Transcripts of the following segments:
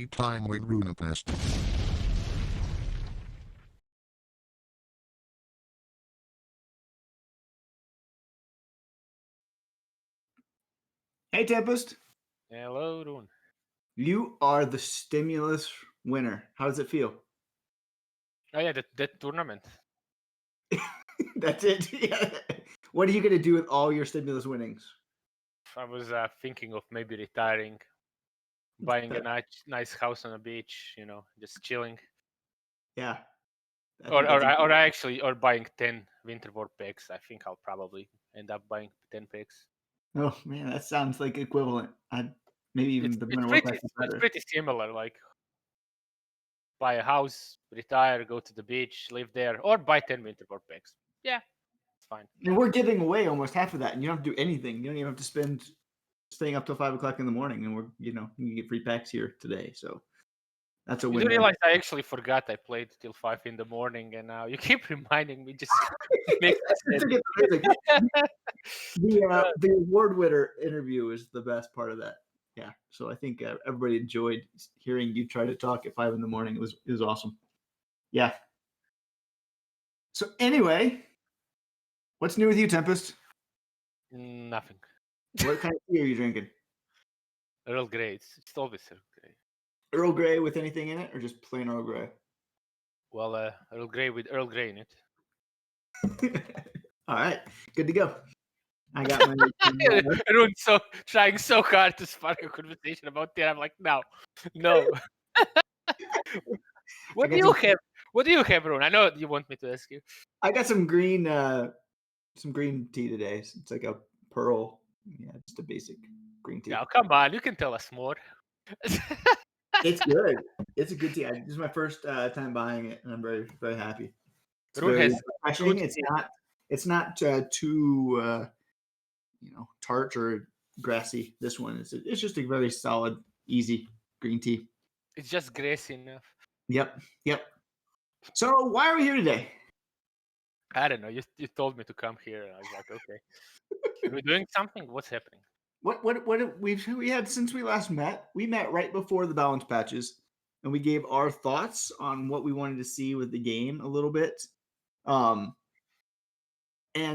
Quality time with Runepest. Hey, Tempest. Hello, Rune. You are the stimulus winner. How does it feel? Oh yeah, that tournament. That's it. Yeah. What are you going to do with all your stimulus winnings? I was thinking of maybe retiring, buying a nice house on a beach, just chilling, Yeah. I or think that's or buying 10 winter war packs. I think I'll probably end up buying 10 packs. Oh man, that sounds like equivalent. Maybe even the winter war pack is It's better. pretty similar. Like buy a house, retire, go to the beach, live there, or buy 10 winter war packs. Yeah, it's fine. And we're giving away almost half of that, and you don't have to do anything. You don't even have to spend staying up till 5 o'clock in the morning, and you can get free packs here today. So that's a You do win-win. realize I actually forgot I played till 5 in the morning, and now you keep reminding me. Just makes me To get the award winner interview is the best part of that. Yeah, so I think everybody enjoyed hearing you try to talk at 5 in the morning. It was awesome. Yeah. So anyway, what's new with you, Tempest? Nothing. What kind of tea are you drinking? Earl Grey. It's always Earl Grey. Earl Grey with anything in it, or just plain Earl Grey? Well, Earl Grey with Earl Grey in it. All right, good to go. I got my. Everyone's trying so hard to spark a conversation about that. I'm like, no. What do you have? What do you have, Ron? I know you want me to ask you. I got some green tea today. It's like a pearl. Yeah, just a basic green tea. Now, come on, you can tell us more. It's good. It's a good tea. This is my first time buying it, and I'm very, very happy. It's Rune very has refreshing. It's not too tart or grassy. This one it's just a very solid, easy green tea. It's just grassy enough. Yep. So why are we here today? I don't know. You told me to come here, and I was like, okay. Are we doing something? What's happening? What we had since we last met? We met right before the balance patches, and we gave our thoughts on what we wanted to see with the game a little bit. And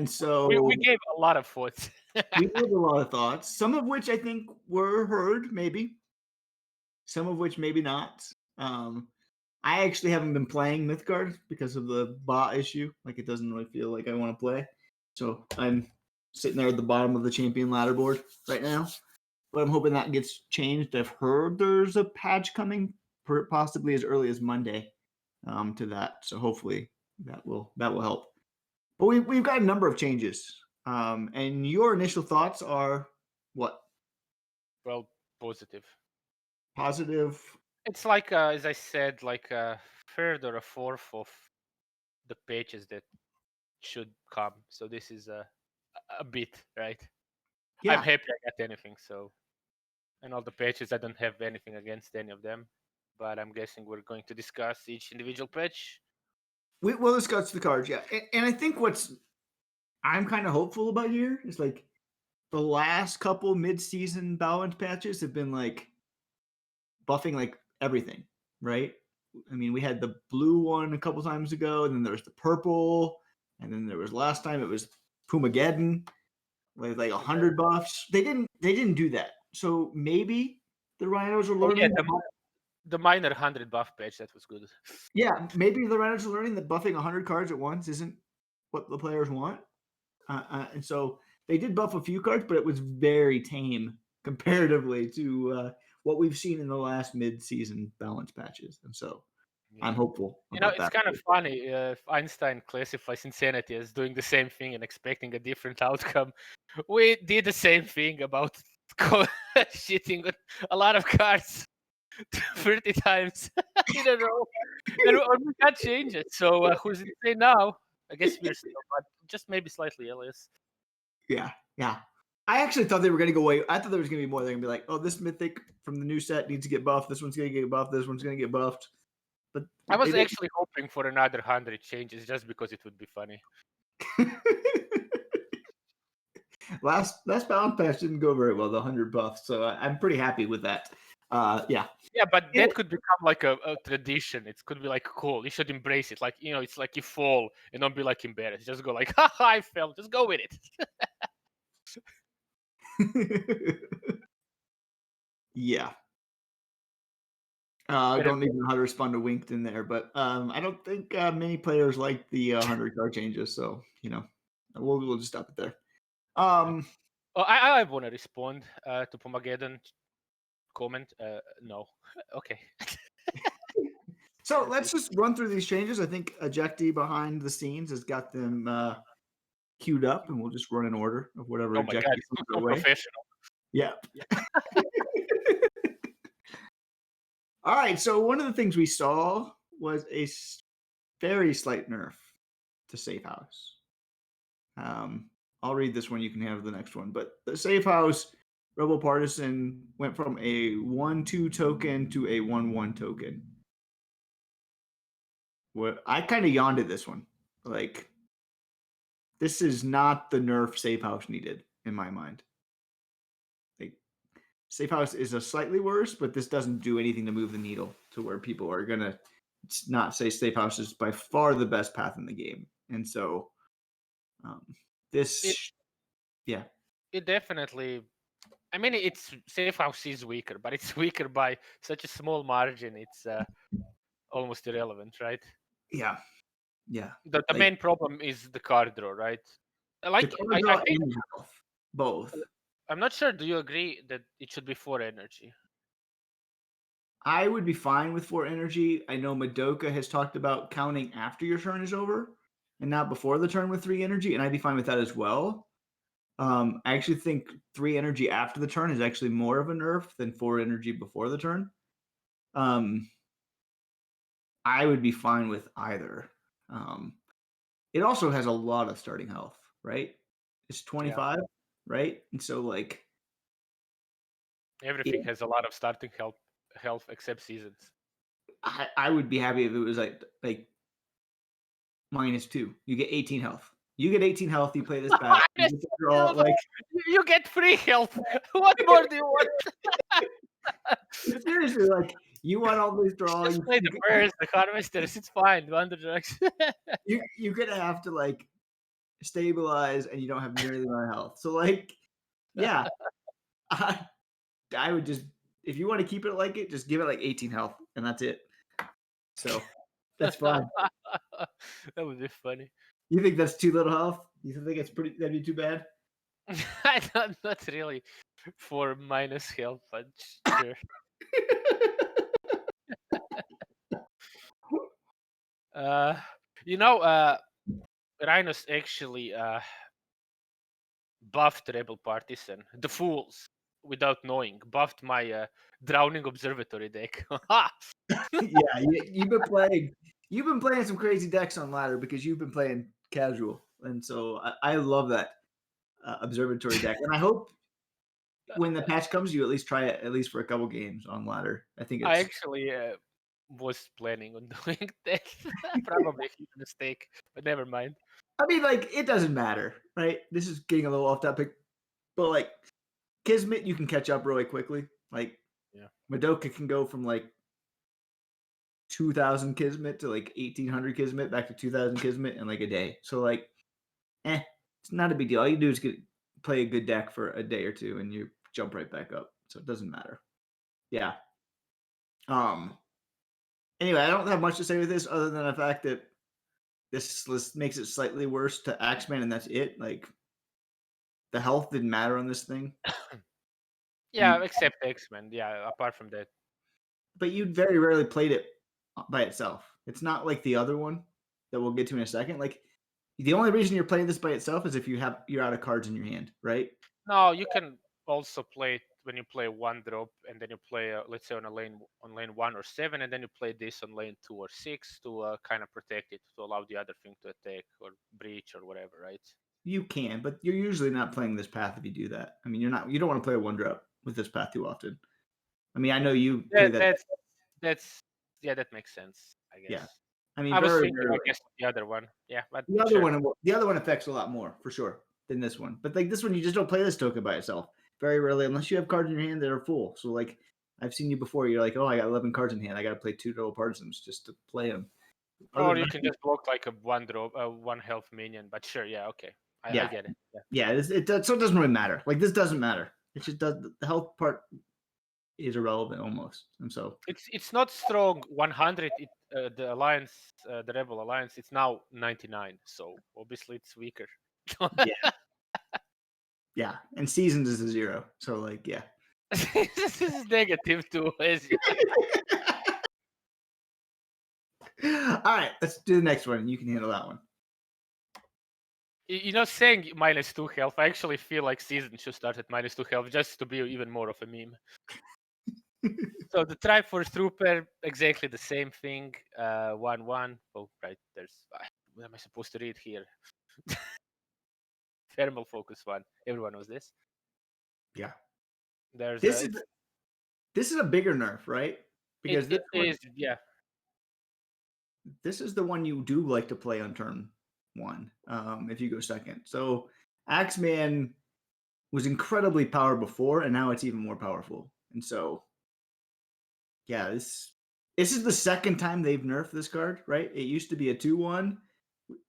so we gave a lot of thoughts. we gave a lot of thoughts, some of which I think were heard, maybe. Some of which maybe not. I actually haven't been playing Mythgard because of the bot issue. Like, it doesn't really feel like I want to play. So I'm sitting there at the bottom of the champion ladder board right now. But I'm hoping that gets changed. I've heard there's a patch coming, possibly as early as Monday, to that. So hopefully that will help. But we've got a number of changes. And your initial thoughts are what? Well, positive. Positive. It's like, as I said, like a third or a fourth of the pages that should come. So this is a bit, right? Yeah. I'm happy I got anything. So, and all the pages, I don't have anything against any of them. But I'm guessing we're going to discuss each individual patch. We'll discuss the cards, yeah. And I think I'm kind of hopeful about here is like the last couple mid-season balance patches have been like buffing like everything, right? I mean, we had the blue one a couple times ago, and then there was the purple, and then there was last time it was Pumageddon with like 100 buffs. They didn't do that. So maybe the Rhinos are learning. The minor 100 buff patch, that was good. Yeah, maybe the Rhinos are learning that buffing 100 cards at once isn't what the players want. And so they did buff a few cards, but it was very tame comparatively to what we've seen in the last mid-season balance patches. And so I'm hopeful. It's kind of funny if Einstein classifies insanity as doing the same thing and expecting a different outcome. We did the same thing about shitting on a lot of cards 30 times in a row, and we can't change it. So who's insane now? I guess we're still, but just maybe slightly less. Yeah. I actually thought they were going to go away. I thought there was going to be more. They're going to be like, oh, this mythic from the new set needs to get buffed. This one's going to get buffed. This one's going to get buffed. But I was actually hoping for another 100 changes just because it would be funny. Last balance patch didn't go very well, the 100 buffs. So I'm pretty happy with that. Yeah. Yeah, but It- that could become like a tradition. It could be like cool. You should embrace it. Like, it's like you fall and don't be like embarrassed. Just go like, haha, I fell. Just go with it. yeah. I Better- don't even know how to respond to winked in there, but I don't think many players like the 100 card changes. So, we'll just stop it there. Oh, I want to respond to Pomageddon comment. No. Okay. So That's let's it. just run through these changes. I think Ejecti behind the scenes has got them queued up, and we'll just run in order of whatever Oh my Ejecti god, it's comes so our way. professional. Yeah. All right. So one of the things we saw was a very slight nerf to Safe House. I'll read this one. You can handle the next one. But the Safe House Rebel Partisan went from a 1/2 token to a 1/1 token. What I kind of yawned at this one. Like, this is not the nerf Safe House needed in my mind. Like, Safe House is a slightly worse, but this doesn't do anything to move the needle to where people are gonna not say Safe House is by far the best path in the game. And so, this, yeah, It definitely. I mean, it's Safe House is weaker, but it's weaker by such a small margin. It's almost irrelevant, right? yeah, yeah. The Like, main problem is the card draw, right? the Like color I draw think and health, both. I'm not sure. Do you agree that it should be 4 energy? I would be fine with 4 energy. I know Madoka has talked about counting after your turn is over and not before the turn with 3 energy, and I'd be fine with that as well. I actually think 3 energy after the turn is actually more of a nerf than 4 energy before the turn. I would be fine with either. It also has a lot of starting health, right? It's Yeah, 25, right? And so, like, everything it, has a lot of starting health except seasons. I would be happy if it was like -2. You get 18 health. You get 18 health. You play this path. You get to draw like You get free health. What more do you want? seriously, like you want all these draw. Just play the birds, the harvesters. It's fine. Wonder drugs. You're gonna have to like stabilize, and you don't have nearly my health. So like, yeah, I, I would just if you want to keep it like it, just give it like 18 health, and that's it. So that's fine. That would be funny. You think that's too little health? You think it's pretty? That'd be too bad. Not really for minus health, but sure. Uh, you know, Rhinos actually buffed Rebel Partisan. The fools, without knowing, buffed my Drowning Observatory deck. Ha! Yeah, you've been playing. You've been playing some crazy decks on ladder because you've been playing casual, and so I love that observatory deck. And I hope when the patch comes, you at least try it at least for a couple games on ladder. I think I it's. actually was planning on doing that. Probably a huge mistake, but never mind. I mean, like it doesn't matter, right? This is getting a little off topic, but like Kismet, you can catch up really quickly. Like Yeah. Madoka can go from like 2,000 Kismet to like 1,800 Kismet back to 2,000 Kismet in like a day. So like, it's not a big deal. All you do is play a good deck for a day or two, and you jump right back up. So it doesn't matter. Yeah. Um. Anyway, I don't have much to say with this other than the fact that this list makes it slightly worse to Axeman, and that's it. Like the health didn't matter on this thing. Yeah, except X-Men. Yeah, apart from that. But you very rarely played it by itself. It's not like the other one that we'll get to in a second. Like the only reason you're playing this by itself is if you're out of cards in your hand, right? No, you can also play it when you play one drop, and then you play, let's say, on lane 1 or 7, and then you play this on lane 2 or 6 to kind of protect it, to allow the other thing to attack or breach or whatever, right? You can, but you're usually not playing this path if you do that. I mean, you don't want to play a one drop with this path too often. I mean, I know you play Yeah, that. that's yeah, that makes sense, I guess. Yeah. I mean, I was very thinking, I rarely. guess, the other one. Yeah, but The other sure. one affects a lot more for sure than this one. But like this one, you just don't play this token by itself very rarely unless you have cards in your hand that are full. So like, I've seen you before. You're like, oh, I got 11 cards in hand. I got to play 2 double partisans just to play them. Or you can just block like a one health minion. But sure, yeah, okay, I get it. Yeah. It does, so it doesn't really matter. Like this doesn't matter. It just does. The health part is irrelevant almost, and so it's not strong 100. The alliance, the Rebel Alliance, it's now 99. So obviously it's weaker. yeah. And seasons is a 0. So like, yeah. This is negative too. All right, let's do the next one. You can handle that one. Saying -2 health, I actually feel like season should start at -2 health just to be even more of a meme. So the Triforce Trooper, exactly the same thing. 1/1. Oh, right. There's. What am I supposed to read here? Thermal focus 1. Everyone knows this. Yeah. There's. This is a bigger nerf, right? Because it is, yeah. This is the one you do like to play on turn 1. If you go second. So Axeman was incredibly powerful before, and now it's even more powerful. And so, yeah, this is the second time they've nerfed this card, right? It used to be a 2/1,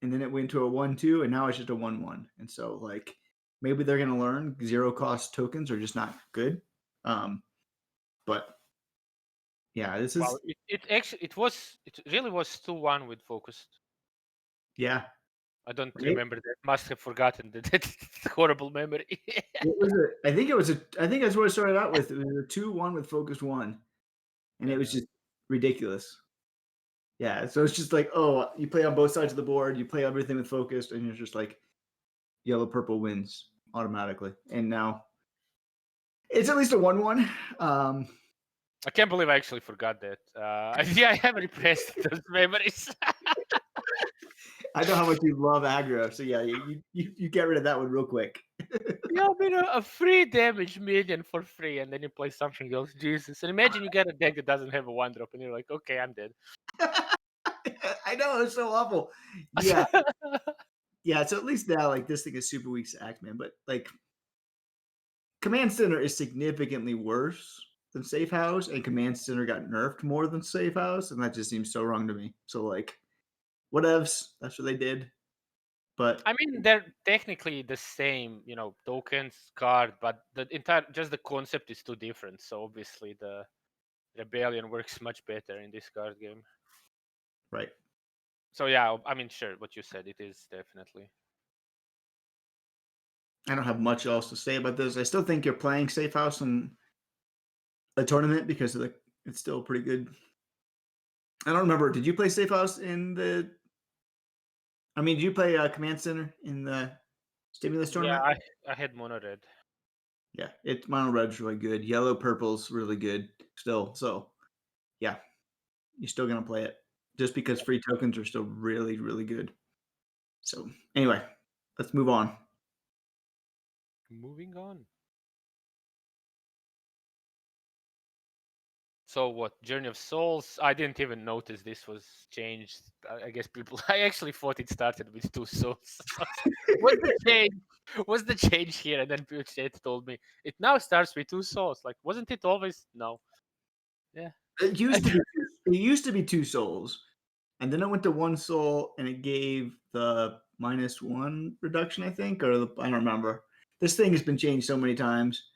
and then it went to a 1/2, and now it's just a 1/1. And so, like, maybe they're gonna learn 0-cost tokens are just not good. But yeah, this is. Well, it really was 2/1 with focused. Yeah. I don't Right? remember that. Must have forgotten that. Horrible memory. I think that's what it started out with. It was a 2/1 with focus 1. And it was just ridiculous. Yeah. So it's just like, oh, you play on both sides of the board, you play everything with focused, and you're just like yellow purple wins automatically. And now it's at least a 1/1. I can't believe I actually forgot that. Yeah, I have repressed those memories. I know how much you love aggro, so yeah, you get rid of that one real quick. Yeah, I mean, a free damage minion for free, and then you play something else. Jesus. And imagine you get a deck that doesn't have a 1-drop, and you're like, okay, I'm dead. I know, it's so awful. Yeah. Yeah, so at least now, like, this thing is super weak to Axeman, but like Command Center is significantly worse than Safe House, and Command Center got nerfed more than Safe House, and that just seems so wrong to me. So like, whatevs, that's what they did. But I mean, they're technically the same, tokens, card, but just the concept is too different. So obviously the Rebellion works much better in this card game. right. So yeah, I mean, sure, what you said, it is definitely. I don't have much else to say about this. I still think you're playing Safe House in a tournament because it's still pretty good. I don't remember. Did you play Safe House in the? I mean, did you play Command Center in the Stimulus tournament? Yeah, I had mono red. Yeah, mono red's really good. Yellow purple's really good still. So yeah, you're still gonna play it just because free tokens are still really, really good. So anyway, let's move on. Moving on. So what? Journey of Souls? I didn't even notice this was changed. I guess people. I actually thought it started with 2 souls. What's the change? What's the change here? And then Chat told me it now starts with 2 souls. Like, wasn't it always? No. Yeah. It used to be 2 souls, and then it went to 1 soul, and it gave the -1 reduction, I think, or I don't remember. This thing has been changed so many times.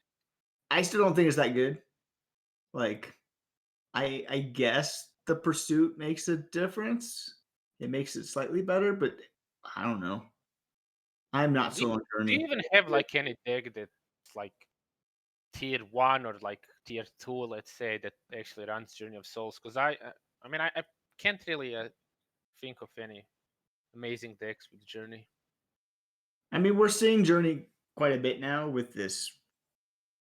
I still don't think it's that good. Like, I guess the pursuit makes a difference. It makes it slightly better, but I don't know. I'm not Do so on do you Journey. even have like any deck that's like tier 1 or like tier 2, let's say, that actually runs Journey of Souls? Because I mean, I can't really think of any amazing decks with Journey. I mean, we're seeing Journey quite a bit now with this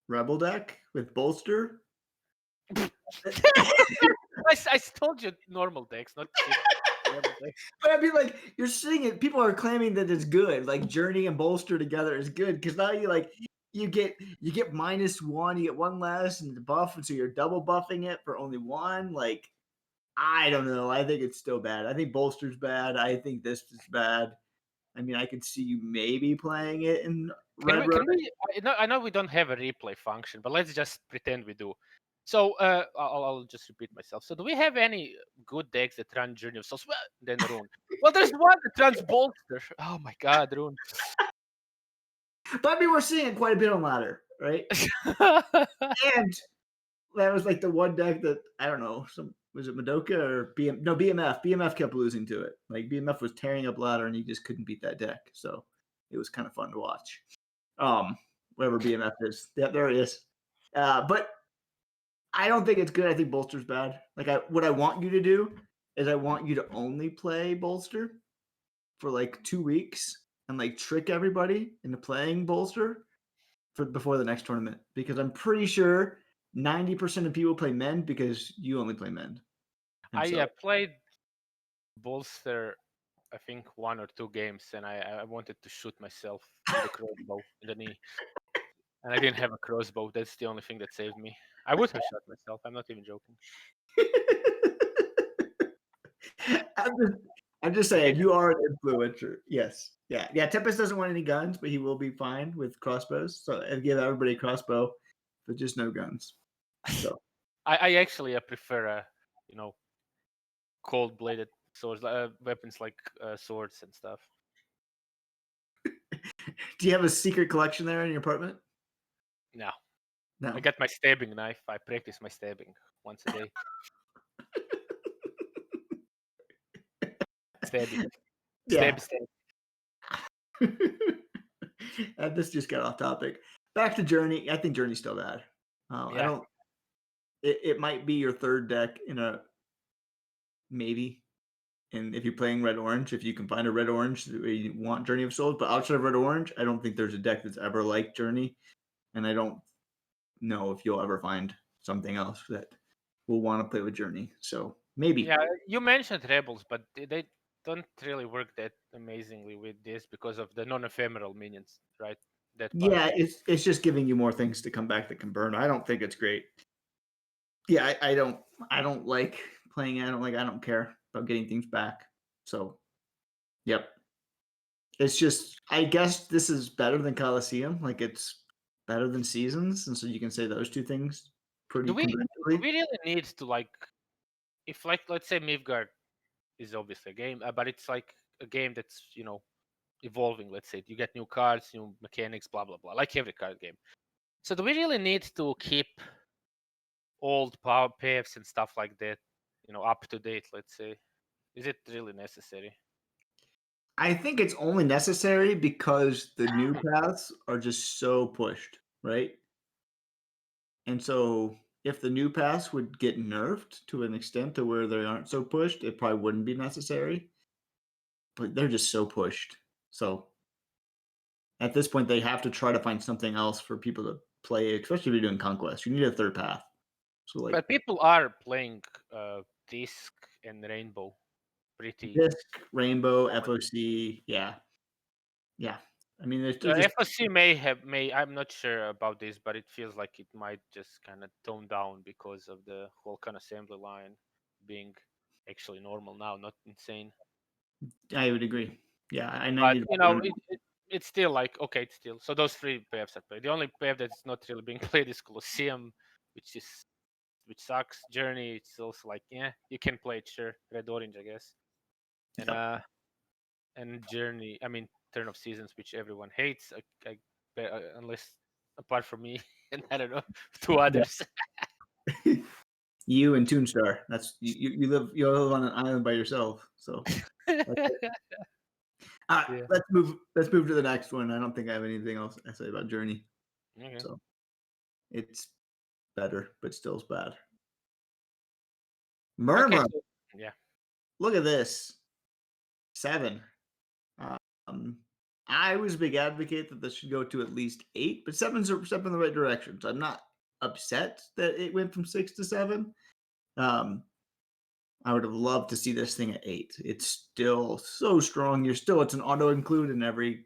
Rebel deck with Bolster. I told you normal decks, not rebel decks. But I mean, like, you're seeing it. People are claiming that it's good. Like Journey and Bolster together is good because now you get -1, you get 1 less and the buff, and so you're double buffing it for only 1. Like, I don't know. I think it's still bad. I think Bolster's bad. I think this is bad. I mean, I could see you maybe playing it in Red Road. I know we don't have a replay function, but let's just pretend we do. So I'll just repeat myself. So do we have any good decks that run Journey of Souls? Well, then Rune. Well, there's one that runs Bolster. Oh my God, Rune. But I mean, we're seeing it quite a bit on ladder, right? And that was like the one deck that I don't know. Was it Madoka or BMF? BMF kept losing to it. Like BMF was tearing up ladder, and he just couldn't beat that deck. So it was kind of fun to watch. Whatever BMF is, yeah, there it is. But I don't think it's good. I think Bolster's bad. Like what I want you to do is I want you to only play Bolster for like 2 weeks and like trick everybody into playing Bolster before the next tournament, because I'm pretty sure 90% of people play Mend because you only play Mend. I played Bolster, I think 1 or 2 games, and I wanted to shoot myself with a crossbow in the knee, and I didn't have a crossbow. That's the only thing that saved me. I would have shot myself. I'm not even joking. I'm just saying, you are an influencer. Yes. Yeah. Tempest doesn't want any guns, but he will be fine with crossbows. So I give everybody a crossbow, but just no guns. So I actually prefer cold-bladed swords, weapons like swords and stuff. do you have a secret collection there in your apartment? No. No. I got my stabbing knife. I practice my stabbing once a day. Stabbing. Yeah. Stab. This just got off topic. Back to Journey. I think Journey's still bad. I don't. It might be your third deck in a maybe. And if you're playing red orange, if you can find a red orange where you want Journey of Souls, but outside of red orange, I don't think there's a deck that's ever like Journey, and I don't know if you'll ever find something else that will want to play with Journey. So maybe. Yeah, you mentioned Rebels, but they don't really work that amazingly with this because of the non-ephemeral minions, right? That part. Yeah, it's just giving you more things to come back that can burn. I don't think it's great. Yeah, I don't like playing. I don't care about getting things back. So, yep. It's just, I guess this is better than Coliseum. Like it's better than Seasons, and so you can say those two things pretty Do we convincingly. really need to if let's say Midgard is obviously a game, but it's like a game that's evolving. Let's say you get new cards, new mechanics, blah blah blah, like every card game. So do we really need to keep old power paths and stuff like that, up to date? Let's say, is it really necessary? I think it's only necessary because the new paths are just so pushed, right? And so if the new paths would get nerfed to an extent to where they aren't so pushed, it probably wouldn't be necessary. But they're just so pushed. So at this point, they have to try to find something else for people to play, especially if you're doing Conquest. You need a third path. So like But people are playing Disc and Rainbow pretty. Disc, Rainbow, FOC, yeah. I mean, they're just FOC may I'm not sure about this, but it feels like it might just kind of tone down because of the whole kind of assembly line being actually normal now, not insane. I would agree. Yeah, and I But need to learn. it's still like okay, it's still so those 3 paths are played. The only path that's not really being played is Colosseum, which sucks. Journey, it's also like yeah, you can play it, sure. Red Orange, I guess. And Yep. and Journey, I mean Turn of Seasons, which everyone hates, unless apart from me and I don't know 2 others. You and Toonstar. That's you live on an island by yourself. So Yeah. let's move to the next one. I don't think I have anything else to say about Journey. Okay. So it's better, but still is bad. Okay. Murmur. So, yeah. Look at this. 7. Um, I was a big advocate that this should go to at least 8, but 7's a step in the right direction. So I'm not upset that it went from 6 to 7. I would have loved to see this thing at 8. It's still so strong. It's an auto include in every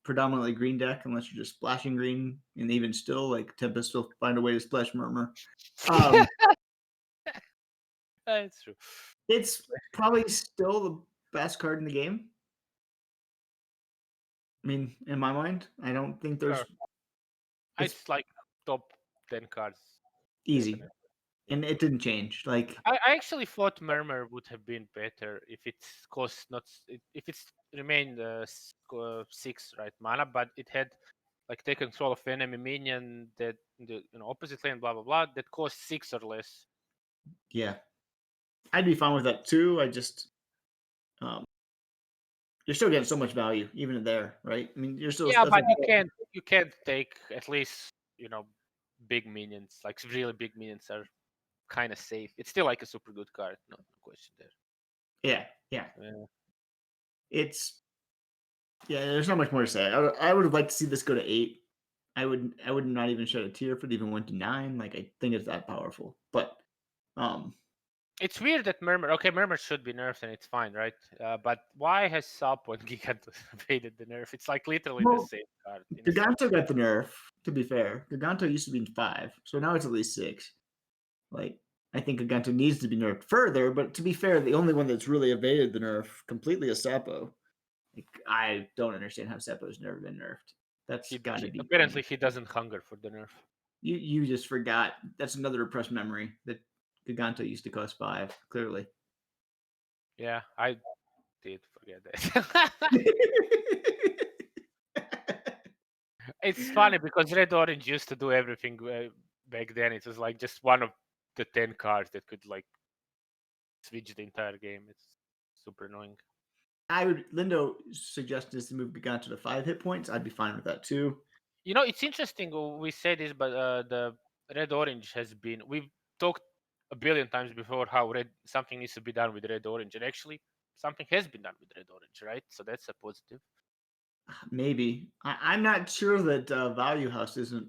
predominantly green deck, unless you're just splashing green. And even still, like Tempest will find a way to splash Murmur. It's true. It's probably still the best card in the game. I mean, in my mind, I don't think there's. Sure. It's like top 10 cards Easy. definitely. And it didn't change. Like, I actually thought Murmur would have been better if it's cost not if it's remained 6 right mana, but it had like take control of enemy minion that the opposite lane, blah blah blah, that costs 6 or less. yeah, I'd be fine with that too. I just, um, you're still getting so much value even there, right? I mean, you're still Yeah, that's but like you can't take at least big minions. Like really big minions are kind of safe. It's still like a super good card, no question there. yeah, yeah. Yeah. It's yeah. There's not much more to say. I would have liked to see this go to 8. I would not even shed a tear if it even went to 9. Like I think it's that powerful. But um, It's weird that Murmur should be nerfed and it's fine, right? But why has Salpo and Gigantus evaded the nerf? It's like literally the well, same card in a sense. Giganto got the nerf. To be fair, Giganto used to be in 5, so now it's at least 6. Like I think Giganto needs to be nerfed further. But to be fair, the only one that's really evaded the nerf completely is Seppo. Like, I don't understand how Seppo's never been nerfed. That's got to be funny. Apparently he doesn't hunger for the nerf. You just forgot. That's another repressed memory that Giganto used to cost 5. Clearly. Yeah, I did forget that. It's funny because Red Orange used to do everything back then. It was like just one of the 10 cards that could like switch the entire game. It's super annoying. Lindo suggested us to move Giganto to 5 hit points. I'd be fine with that too. It's interesting. We said this, but the Red Orange has been. We've talked a billion times before how something needs to be done with Red Orange, and actually something has been done with Red Orange, right? So that's a positive. Maybe. I'm not sure that Value House isn't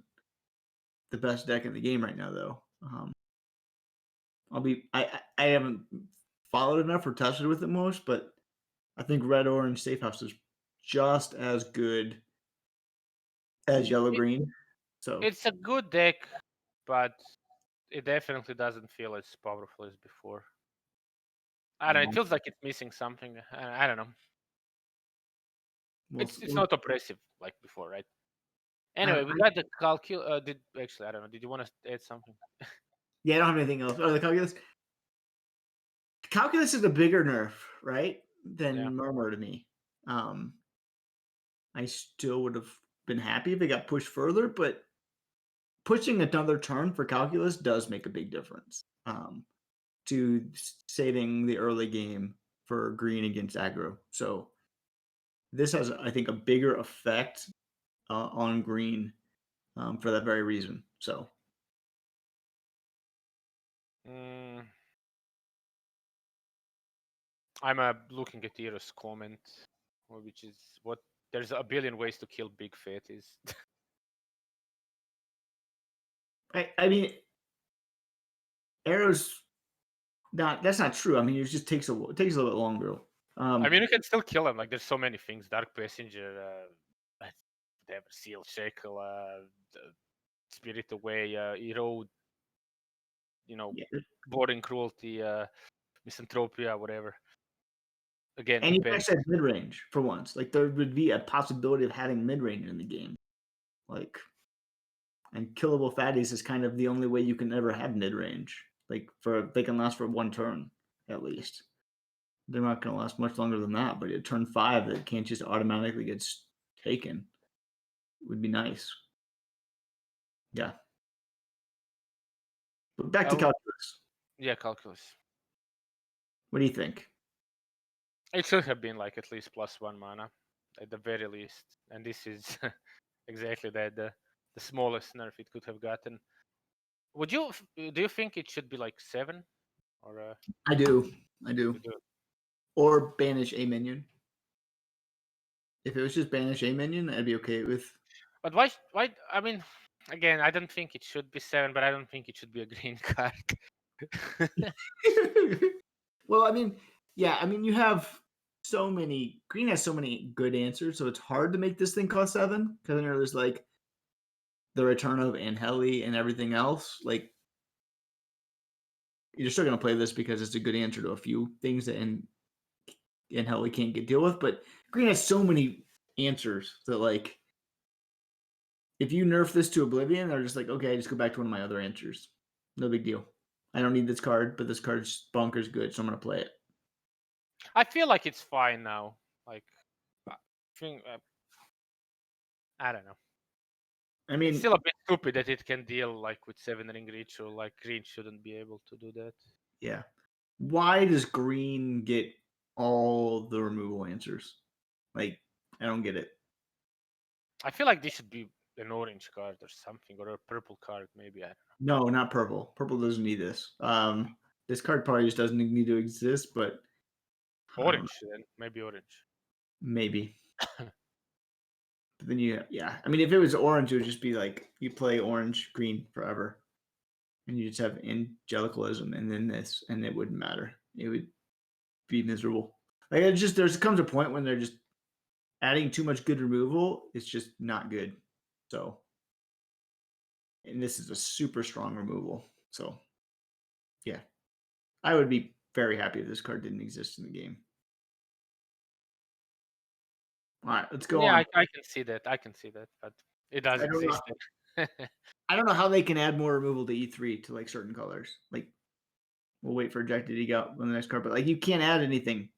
the best deck in the game right now, though. I haven't followed enough or touched it with it most, but I think Red Orange Safe House is just as good as Yellow It, Green. So it's a good deck, but it definitely doesn't feel as powerful as before. I don't know. It um, feels like it's missing something. I don't know. we'll, It's we'll not oppressive like before, right? I, Anyway, we got the Did actually I don't know. Did you want to add something? yeah, I don't have anything else. Oh, the calculus. Calculus is a bigger nerf, right, Yeah. than Murmur to me. Um, I still would have been happy if it got pushed further, but pushing another turn for calculus does make a big difference to saving the early game for green against aggro. So this has, I think, a bigger effect on green for that very reason. So Mm, I'm looking at Ero's comment, which is what there's a billion ways to kill big fatties. I mean, arrows not that's not true. I mean, it just takes a little bit longer. I mean, you can still kill them. Like, there's so many things. Dark Passenger, whatever, Seal Shackle, Spirit Away, Erode, Yeah. Boarding Cruelty, Misanthropia, whatever. Again, And you depends. actually have mid range for once. Like there would be a possibility of having mid range in the game. Like, and killable fatties is kind of the only way you can ever have mid range. Like they can last for one turn at least. They're not going to last much longer than that. But at turn 5, that can't just automatically get taken. Would be nice. Yeah. But back to calculus. Yeah, Calculus. What do you think? It should have been like at least +1 mana, at the very least. And this is exactly that the smallest nerf it could have gotten. Do you think it should be like 7 or I do. I do. you do? Or banish a minion. If it was just banish a minion, I'd be okay with. But why? I mean, again, I don't think it should be 7, but I don't think it should be a green card. Well, I mean, yeah, I mean, you have so many. Green has so many good answers, so it's hard to make this thing cost 7 because then there's like the return of Anheli and everything else. Like, you're still gonna play this because it's a good answer to a few things that Anheli can't deal with. But Green has so many answers that like, if you nerf this to Oblivion, they're just like, okay, just go back to one of my other answers. No big deal. I don't need this card, but this card's bonkers good, so I'm gonna play it. I feel like it's fine now. Like, I think I don't know. I It's mean, still a bit stupid that it can deal like with 7 ring ritual. Like green shouldn't be able to do that. yeah. Why does green get all the removal answers? Like, I don't get it. I feel like this should be an orange card or something, or a purple card maybe. I don't No, not purple. Purple doesn't need this. This card probably just doesn't need to exist, but know. I don't know. Orange then, maybe orange. Maybe. But then yeah. I mean, if it was orange, it would just be like you play orange, green forever, and you just have angelicalism, and then this, and it wouldn't matter. It would be miserable. Like it just comes a point when they're just adding too much good removal. It's just not good. So, and this is a super strong removal. So, yeah, I would be very happy if this card didn't exist in the game. All right, let's go Yeah, on. I can see that. I can see that, but it does I don't know. exist. I don't know how they can add more removal to E3 to like certain colors. Like we'll wait for Jack to dig out on the next card, but like you can't add anything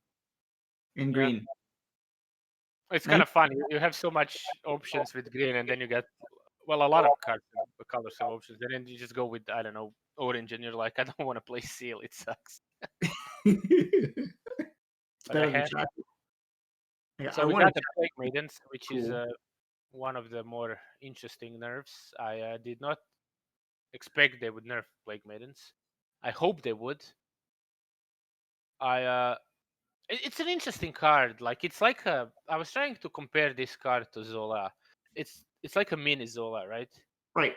in Yeah, green. it's And kind of fun. You have so much options with green, and then you get a lot of cards, colors have options. And then you just go with I don't know orange, and you're like, I don't want to play seal. It sucks. it's But I better than had chocolate. Yeah, I so we want got the to plague maidens, which is cool. one of the more interesting nerfs. I did not expect they would nerf plague maidens. I hope they would. It's an interesting card. Like it's like a. I was trying to compare this card to Zola. It's like a mini Zola, right? Right.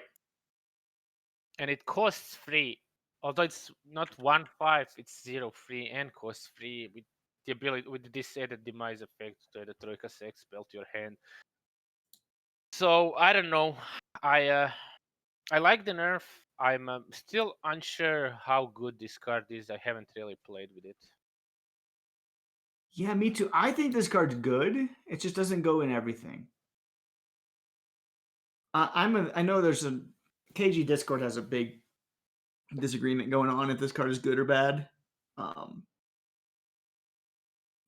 And it costs free. Although it's not 1/5, it's 0 free and costs free with the ability with this added demise effect to add a Troika Sex spell to your hand. So I don't know. I like the nerf. I'm still unsure how good this card is. I haven't really played with it. Yeah, me too. I think this card's good. It just doesn't go in everything. I know there's a KG Discord has a big disagreement going on if this card is good or bad. Um,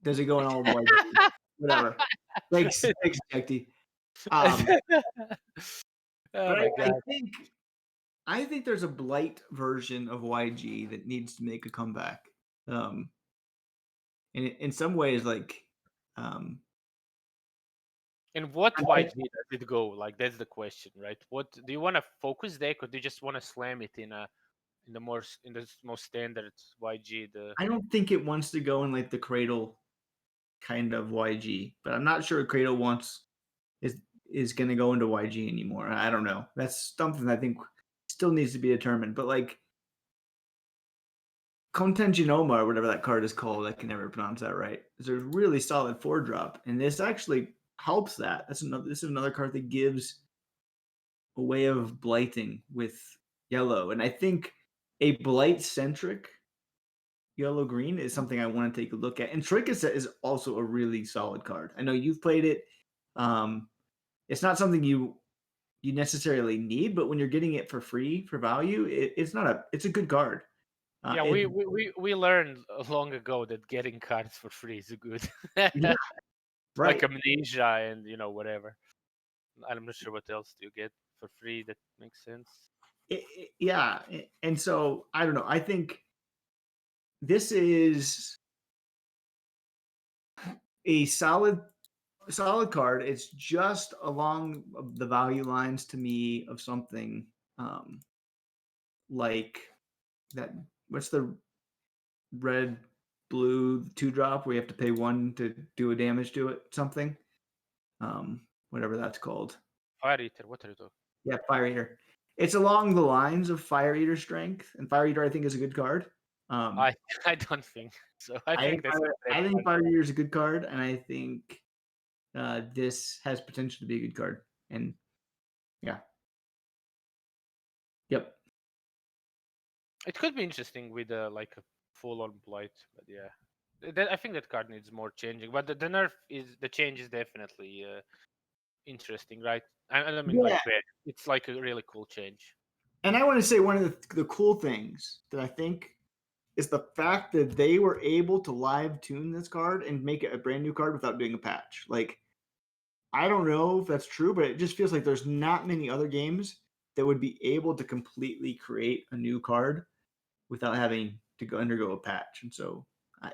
does it go in all white? Whatever. Thanks, Jekti. Oh But my I god. think there's a blight version of YG that needs to make a comeback. And in some ways, like, um, In what I like- YG does it go? Like that's the question, right? What do you want to focus deck, or do you just want to slam it in the most standard YG? The I don't think it wants to go in like the Cradle kind of YG, but I'm not sure Cradle wants is going to go into YG anymore. I don't know. That's something I think still needs to be determined. But like Content Genoma or whatever that card is called, I can never pronounce that right. It's a really solid 4-drop, and this actually helps that. This is another card that gives a way of blighting with yellow, and I think a blight centric yellow green is something I want to take a look at. And Trickset is also a really solid card. I know you've played it. It's not something you necessarily need, but when you're getting it for free for value, it's a good card. yeah, It, we learned long ago that getting cards for free is good. yeah, Like right. Amnesia and whatever. I'm not sure what else do you get for free that makes sense. Yeah, and so I don't know. I think this is a solid card. It's just along the value lines to me of something um, like that. What's the red blue 2-drop where you have to pay 1 to do a damage to it? Something, whatever that's called. Fire Eater, what are you talking? Yeah, Fire Eater. It's along the lines of Fire Eater strength, and Fire Eater I think is a good card. I I don't think so. I think that's a great I think card. Fire Eater is a good card, and I think this has potential to be a good card. And yeah, yep. It could be interesting with like a full-on blight, but yeah, I think that card needs more changing. But the nerf is the change is definitely interesting, right? I mean, like Yeah, bad. It's like a really cool change. And I want to say one of the cool things that I think is the fact that they were able to live tune this card and make it a brand new card without doing a patch. Like, I don't know if that's true, but it just feels like there's not many other games that would be able to completely create a new card without having to go undergo a patch. And so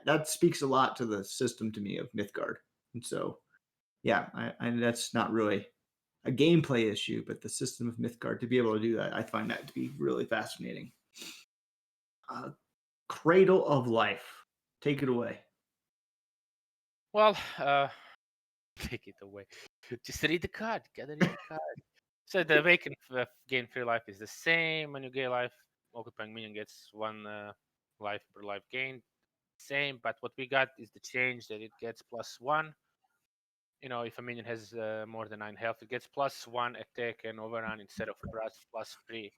that speaks a lot to the system to me of Mythgard. And so, yeah, that's not really a gameplay issue, but the system of Mythgard to be able to do that, I find that to be really fascinating. Cradle of Life, take it away. Well, take it away. Just read the card. Gotta read the card. So the awaken gain 3 life is the same. When you gain life, occupying minion gets 1 life per life gain. Same, but what we got is the change that it gets +1. You know, if a minion has more than 9 health, it gets +1 attack and overrun instead of +3.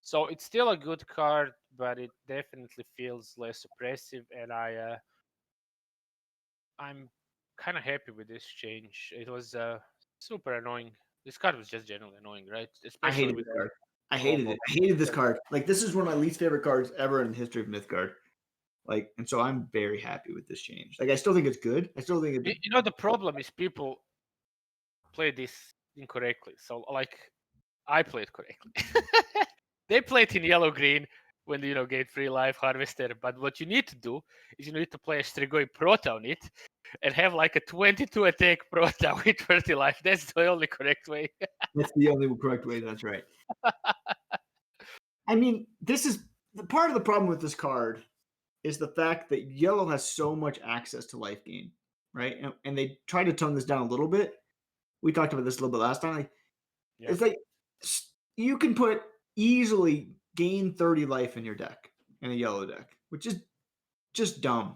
So it's still a good card, but it definitely feels less oppressive, and I'm kind of happy with this change. It was super annoying. This card was just generally annoying, right? I Especially hated with this card. I the hated combo. it. I hated this card. Like, this is one of my least favorite cards ever in the history of Mythgard. Like, and so I'm very happy with this change. Like, I still think it's good. I still think it's You know, the problem is people play this incorrectly. So, like, I played correctly. They play it in yellow green when you know get 3 life harvester. But what you need to do is you need to play a Strigoi Prota on it and have like a 22 attack Prota with 30 life. That's the only correct way. that's the only correct way. That's right. I mean, this is the part of the problem with this card is the fact that yellow has so much access to life gain, right? And they try to tone this down a little bit. We talked about this a little bit last time. Like, Yeah. it's like you can put easily gain 30 life in your deck in a yellow deck, which is just dumb,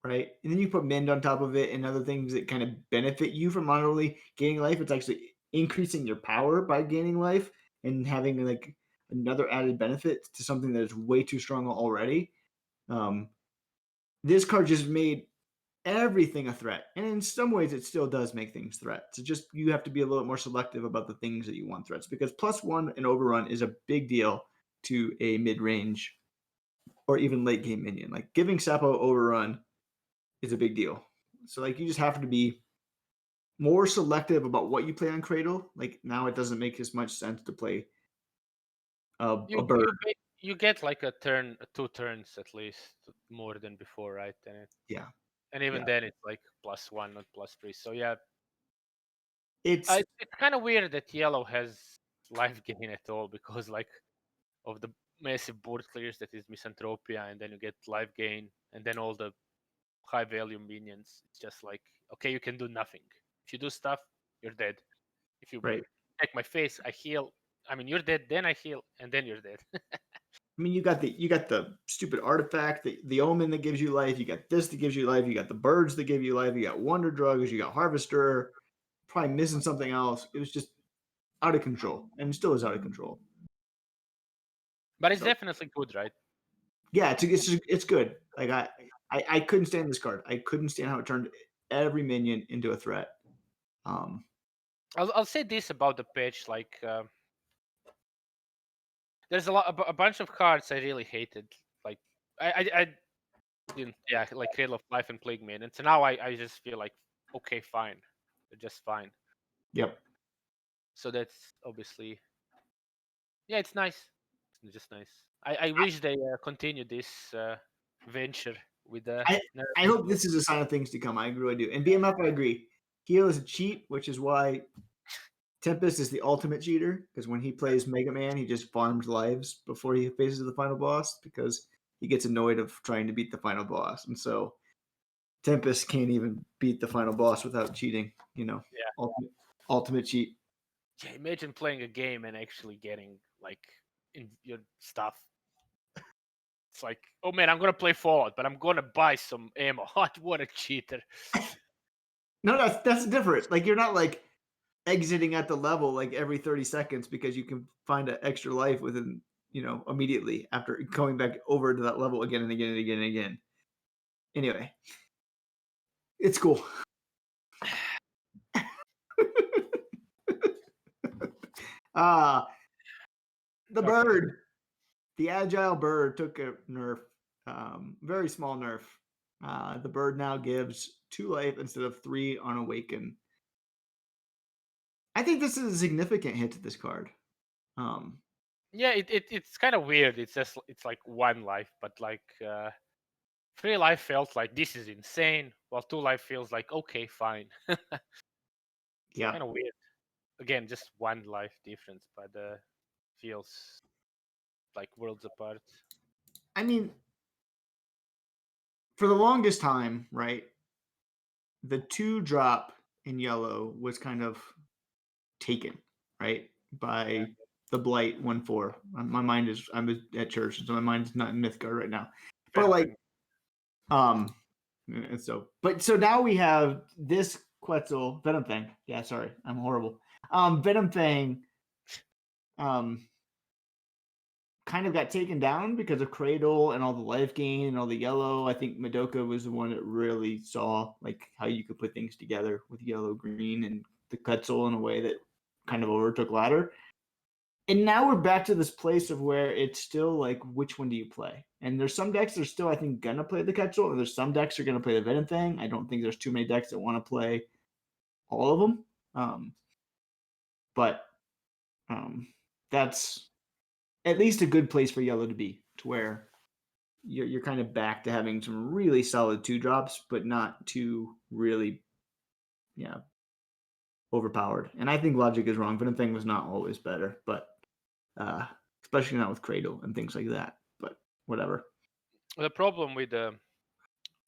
right? And then you put Mend on top of it and other things that kind of benefit you from not only gaining life, it's actually increasing your power by gaining life and having like another added benefit to something that is way too strong already. Um, this card just made everything a threat, and in some ways, it still does make things threats. It's just you have to be a little more selective about the things that you want threats because +1 and overrun is a big deal to a mid range or even late game minion. Like giving Sapo overrun is a big deal. So like you just have to be more selective about what you play on Cradle. Like now it doesn't make as much sense to play a You bird. you ba- you get like a turn, 2 turns at least more than before, right? Yeah, And even yeah. then, it's like +1, not +3. So yeah, It's it's kind of weird that yellow has life gain at all because like of the massive board clears that is Misanthropia, and then you get life gain, and then all the high value minions. It's just like, okay, you can do nothing. If you do stuff, you're dead. If you right. take my face, I heal. I mean, you're dead, then I heal, and then you're dead. I mean, you got the stupid artifact, the omen that gives you life. You got this that gives you life. You got the birds that give you life. You got wonder drugs. You got harvester. Probably missing something else. It was just out of control, and still is out of control. But it's So definitely good, right? yeah, it's good. Like I couldn't stand this card. I couldn't stand how it turned every minion into a threat. Um, I'll say this about the patch, like there's a bunch of cards I really hated. Like I didn't, yeah, like Cradle of Life and Plague Maiden. So now I just feel like, okay, fine, they're just fine. yep. So that's obviously, yeah, it's nice. It's just nice. I wish they continue this venture with the I I nerfing. hope this is a sign of things to come. I really do. And BMF, I agree. Heal is a cheat, which is why Tempest is the ultimate cheater because when he plays Mega Man, he just farms lives before he faces the final boss because he gets annoyed of trying to beat the final boss. And so Tempest can't even beat the final boss without cheating, Yeah, ultimate cheat. yeah. Imagine playing a game and actually getting like in your stuff. It's like, oh man, I'm gonna play Fallout, but I'm gonna buy some ammo. What a cheater! No, that's different. Like you're not like exiting at the level like every 30 seconds because you can find an extra life within, immediately after going back over to that level again and again and again and again. Anyway, it's cool. Ah, The Okay. bird, the agile bird took a nerf, very small nerf. The bird now gives 2 life instead of 3 on awaken. I think this is a significant hit to this card. Um, Yeah, it's kind of weird. It's like 1 life, but like 3 life felt like this is insane, while 2 life feels like okay, fine. yeah, Kind of weird. Again, just 1 life difference, but feels like worlds apart. I mean, for the longest time, right? The 2 drop in yellow was kind of taken, right, Yeah, by the blight 1/4. My mind is I'm at church, so my mind is not in Mythgard right now. But Venom like, Fang. um, and so now we have this Quetzal Venom Fang. Yeah, sorry, I'm horrible. Venom Fang, um, kind of got taken down because of Cradle and all the life gain and all the yellow. I think Madoka was the one that really saw like how you could put things together with yellow, green, and the Quetzal in a way that kind of overtook Ladder. And now we're back to this place of where it's still like, which one do you play? And there's some decks that are still, I think, gonna play the Quetzal, and there's some decks that are gonna play the Venom Thing. I don't think there's too many decks that want to play all of them. But that's at least a good place for yellow to be, to where you're kind of back to having some really solid 2 drops, but not too really, yeah, overpowered. And I think logic is wrong. Venom Thing was not always better, but especially not with Cradle and things like that. But whatever. The problem with the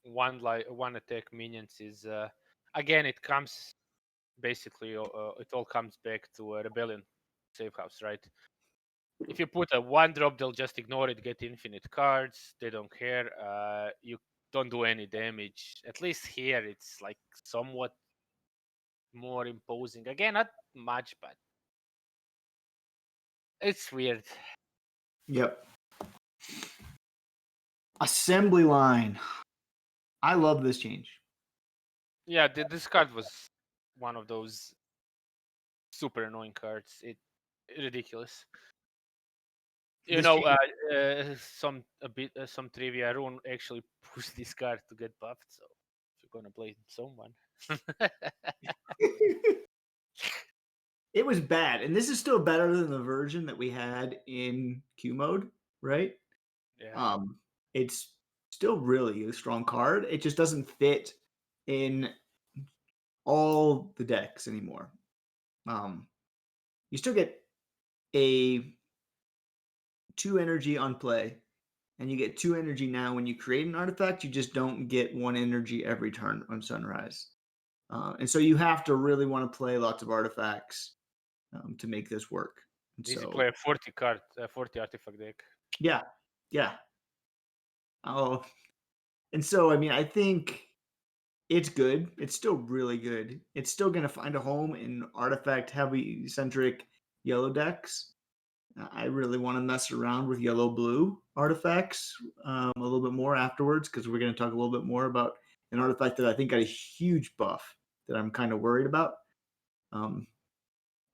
one attack minions is again it comes basically it all comes back to a rebellion safe house, right? If you put a 1 drop, they'll just ignore it, get infinite cards. They don't care. You don't do any damage. At least here, it's like somewhat more imposing. Again, not much, but it's weird. Yep. Assembly line. I love this change. Yeah, this card was one of those super annoying cards. Ridiculous. You This know, change. some trivia. Rune actually pushed this card to get buffed. So if you're gonna play someone, It was bad, and this is still better than the version that we had in Q mode, right? yeah. It's still really a strong card. It just doesn't fit in all the decks anymore. You still get a 2 energy on play, and you get 2 energy now when you create an artifact. You just don't get 1 energy every turn on Sunrise, and so you have to really want to play lots of artifacts to make this work. And Easy so, play a 40 artifact deck. yeah, yeah. Oh, and so I mean, I think it's good. It's still really good. It's still going to find a home in artifact heavy centric yellow decks. I really want to mess around with yellow blue artifacts a little bit more afterwards, because we're going to talk a little bit more about an artifact that I think got a huge buff that I'm kind of worried about.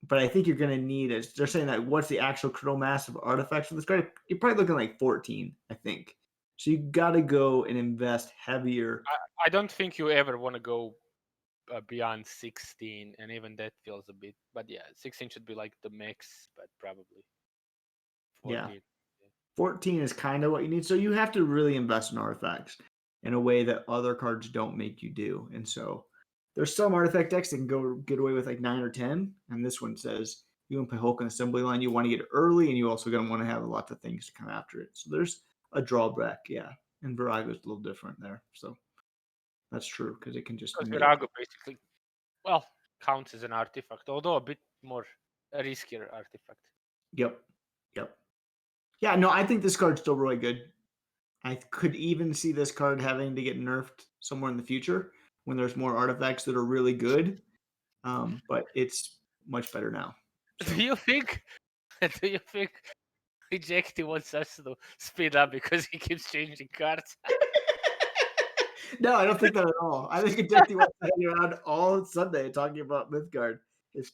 But I think you're going to need it. They're saying that what's the actual critical mass of artifacts for this card? You're probably looking like 14, I think. So you got to go and invest heavier. I don't think you ever want to go beyond 16, and even that feels a bit. But yeah, 16 should be like the max, but probably Yeah. 14. 14 is kind of what you need. So you have to really invest in artifacts in a way that other cards don't make you do. And so there's some artifact decks that can go get away with like 9 or 10. And this one says you want to play Hulk and assembly line. You want to get it early, and you also going to want to have a lot of things to come after it. So there's a drawback. Yeah. And Virago is a little different there. So that's true, because it can just Because make. Virago basically, well, counts as an artifact, although a bit more a riskier artifact. Yep. Yep. Yeah. No, I think this card's still really good. I could even see this card having to get nerfed somewhere in the future when there's more artifacts that are really good. But it's much better now. Do So you think? Do you think Rejecty wants us to speed up because he keeps changing cards? no, I don't think that at all. I think it just wants to hang around all Sunday talking about Mythgard. It's,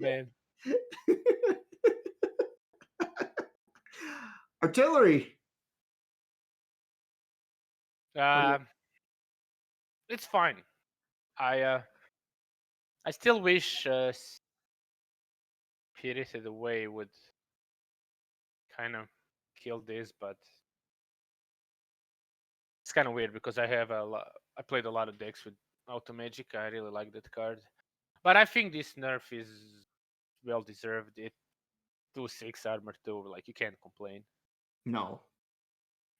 man. Artillery. What do you- It's fine. I still wish Spirited Away would kind of kill this, but it's kind of weird because I played a lot of decks with Auto Magic. I really like that card, but I think this nerf is well deserved. It 2/6 armor too. Like you can't complain. No.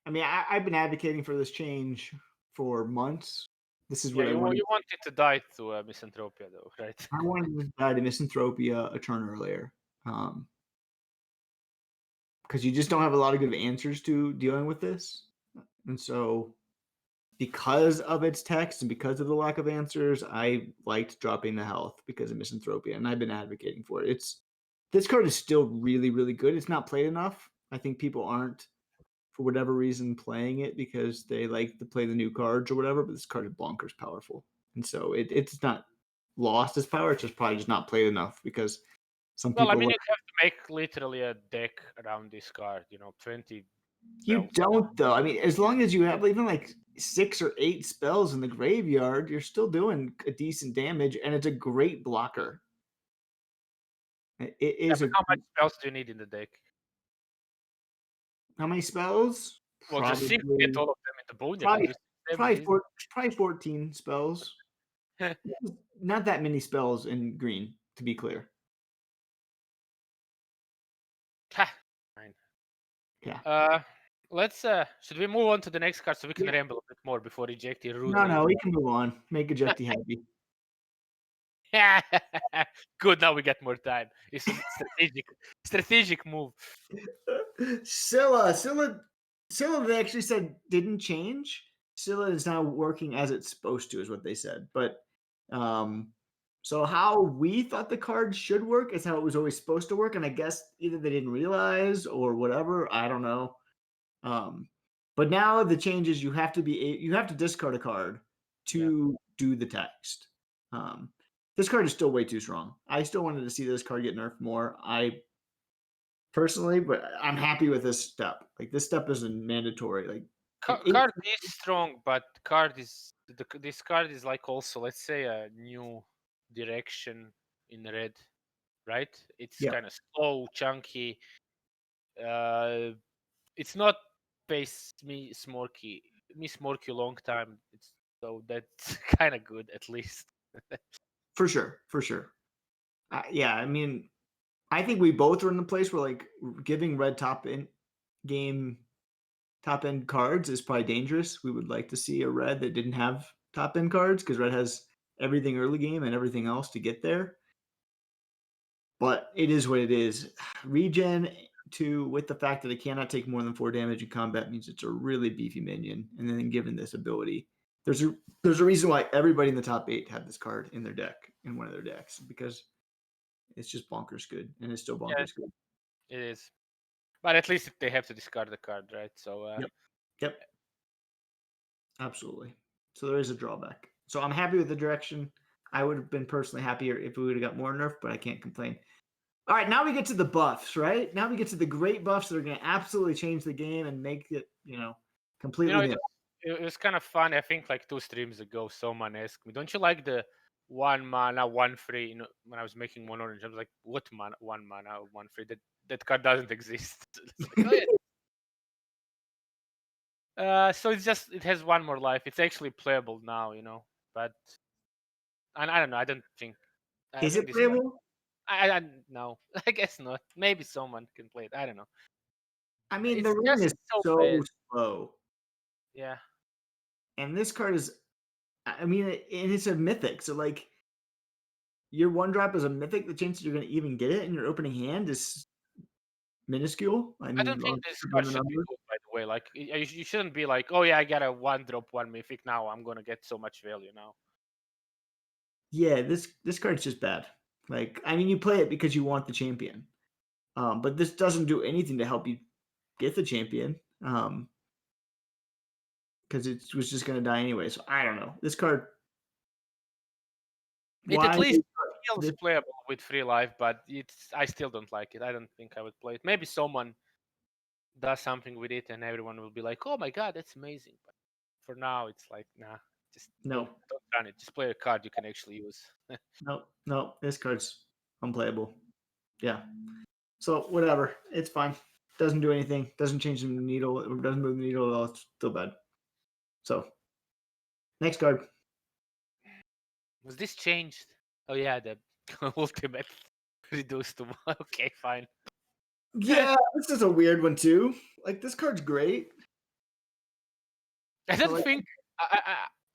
I mean, I've been advocating for this change for months. This is Yeah, what I wanted. you want it to die to Misanthropia though, right? I wanted to die to Misanthropia a turn earlier. Because you just don't have a lot of good answers to dealing with this. And so, because of its text and because of the lack of answers, I liked dropping the health because of Misanthropia, and I've been advocating for it. This card is still really, really good. It's not played enough. I think people aren't, for whatever reason, playing it because they like to play the new cards or whatever. But this card is bonkers powerful, and so it's not lost its power. It's just probably just not played enough because some Well, I people mean, like. you have to make literally a deck around this card. 20 You spells. don't though. I mean, as long as you have even like 6 or 8 spells in the graveyard, you're still doing a decent damage, and it's a great blocker. It Yeah, is but a how much spells do you need in the deck? how many spells? Well, just six to get Probably, all of them in the boneyard and probably, do 6 damage. probably 14 spells. Not that many spells in green, to be clear. Fine. Yeah. Let's should we move on to the next card so we can Yeah. ramble a bit more before rejecting Rune? No, we can move on. Make a Jetty happy. Good, now we get more time. It's a strategic move. Scylla, they actually said didn't change. Scylla is now working as it's supposed to, is what they said. But so how we thought the card should work is how it was always supposed to work, and I guess either they didn't realize or whatever. I don't know. But now the change is you have to discard a card to do the text. This card is still way too strong. I still wanted to see this card get nerfed more. I personally, but I'm happy with this step. Like this step isn't mandatory. Like Card is strong, but this card is like also, let's say, a new direction in red, right? It's yeah, kind of slow, chunky. It's not pace me smorky long time. So that's kind of good at least. for sure, for sure. Yeah, I mean, I think we both are in the place where like giving red top end cards is probably dangerous. We would like to see a red that didn't have top end cards because red has everything early game and everything else to get there. But it is what it is. Regen with the fact that it cannot take more than 4 damage in combat means it's a really beefy minion. And then given this ability, there's a reason why everybody in the top 8 had this card in their deck, in one of their decks, because it's just bonkers good, and it's still Yeah, bonkers good. it is. But at least they have to discard the card, right? So Yep. Absolutely. So there is a drawback. So I'm happy with the direction. I would have been personally happier if we would have got more nerf, but I can't complain. All right, now we get to the buffs, right? Now we get to the great buffs that are going to absolutely change the game and make it, completely new. it was kind of fun. I think like 2 streams ago, someone asked me, "Don't you like the 1 mana, 1/3?" When I was making one orange, I was like, "What mana? 1 mana, 1/3? That card doesn't exist." It's like, oh, yeah. So it has one more life. It's actually playable now, But and I don't know. I don't think. I Is think it this. playable? I no. I guess not. Maybe someone can play it. I don't know. I mean, the It's run just is so so bad. slow. Yeah. And this card is, I mean, and it's a mythic. So, like, your one drop is a mythic. The chance that you're going to even get it in your opening hand is minuscule. I I don't mean, think this run card the should be numbers. good, by the way. Like, you shouldn't be like, oh yeah, I got a 1 drop, 1 mythic now. I'm gonna get so much value now. Yeah, this card's just bad. Like, I mean, you play it because you want the champion, but this doesn't do anything to help you get the champion, because it was just going to die anyway. So I don't know. This card, It at why? least feels playable with free life, but I still don't like it. I don't think I would play it. Maybe someone does something with it and everyone will be like, "Oh my god, that's amazing." But for now, it's like, nah, just no, don't run it. Just play a card you can actually use. no. This card's unplayable. Yeah. So whatever, it's fine. Doesn't do anything. Doesn't change the needle. It doesn't move the needle at all. It's still bad. So next card. Was this changed? Oh yeah, the ultimate reduced to one. Okay, fine. Yeah, this is a weird one too. Like this card's great. I don't like- think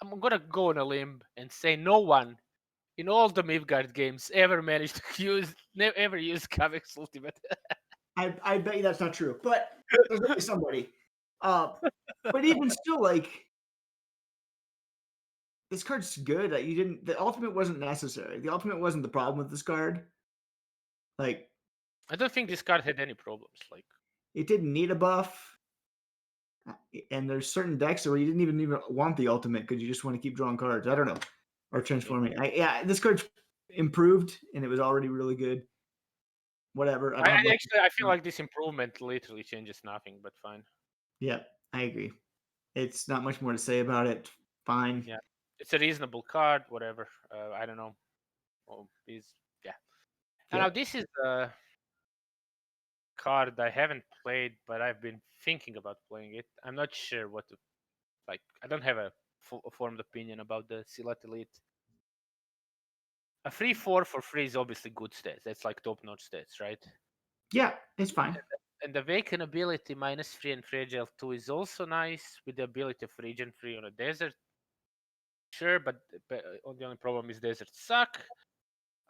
I'm gonna go on a limb and say no one in all the Midgard games ever managed to ever use Kavek's ultimate. I bet you that's not true, but there's always somebody. But even still, like this card's good. You didn't. The ultimate wasn't necessary. The ultimate wasn't the problem with this card. Like I don't think this card had any problems. Like it didn't need a buff. And there's certain decks where you didn't even want the ultimate because you just want to keep drawing cards. I don't know, or transforming. This card's improved and it was already really good. Whatever. I feel like this improvement literally changes nothing, but fine. Yeah, I agree. It's not much more to say about it. Fine. Yeah, it's a reasonable card. Whatever. I don't know. Oh, yeah. And now this is a card I haven't played, but I've been thinking about playing it. I'm not sure what to like. I don't have a formed opinion about the Silat Elite. A 3/4 for free is obviously good stats. That's like top-notch stats, right? Yeah, it's fine. And the Awaken ability -3 and Fragile 2 is also nice with the ability of Regen free on a desert. Sure, but the only problem is deserts suck.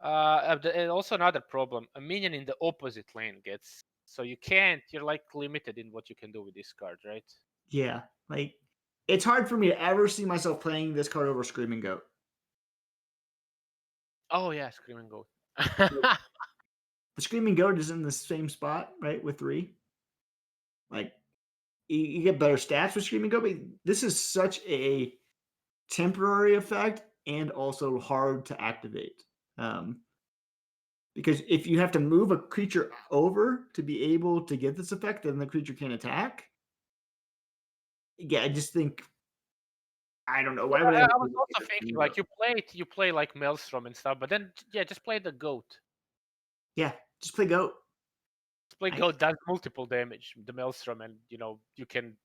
And also another problem, a minion in the opposite lane gets, so you're like limited in what you can do with this card, right? Yeah, like it's hard for me to ever see myself playing this card over Screaming Goat. Oh yeah, Screaming Goat. The Screaming Goat is in the same spot, right, with 3. Like you get better stats with Screaming Goat, but this is such a temporary effect and also hard to activate. Because if you have to move a creature over to be able to get this effect, then the creature can attack. Yeah, I just think I don't know. Why would I was also thinking like you play like Maelstrom and stuff, but then just play the Goat. Yeah, just play Goat. Goat does multiple damage, the Maelstrom, and you can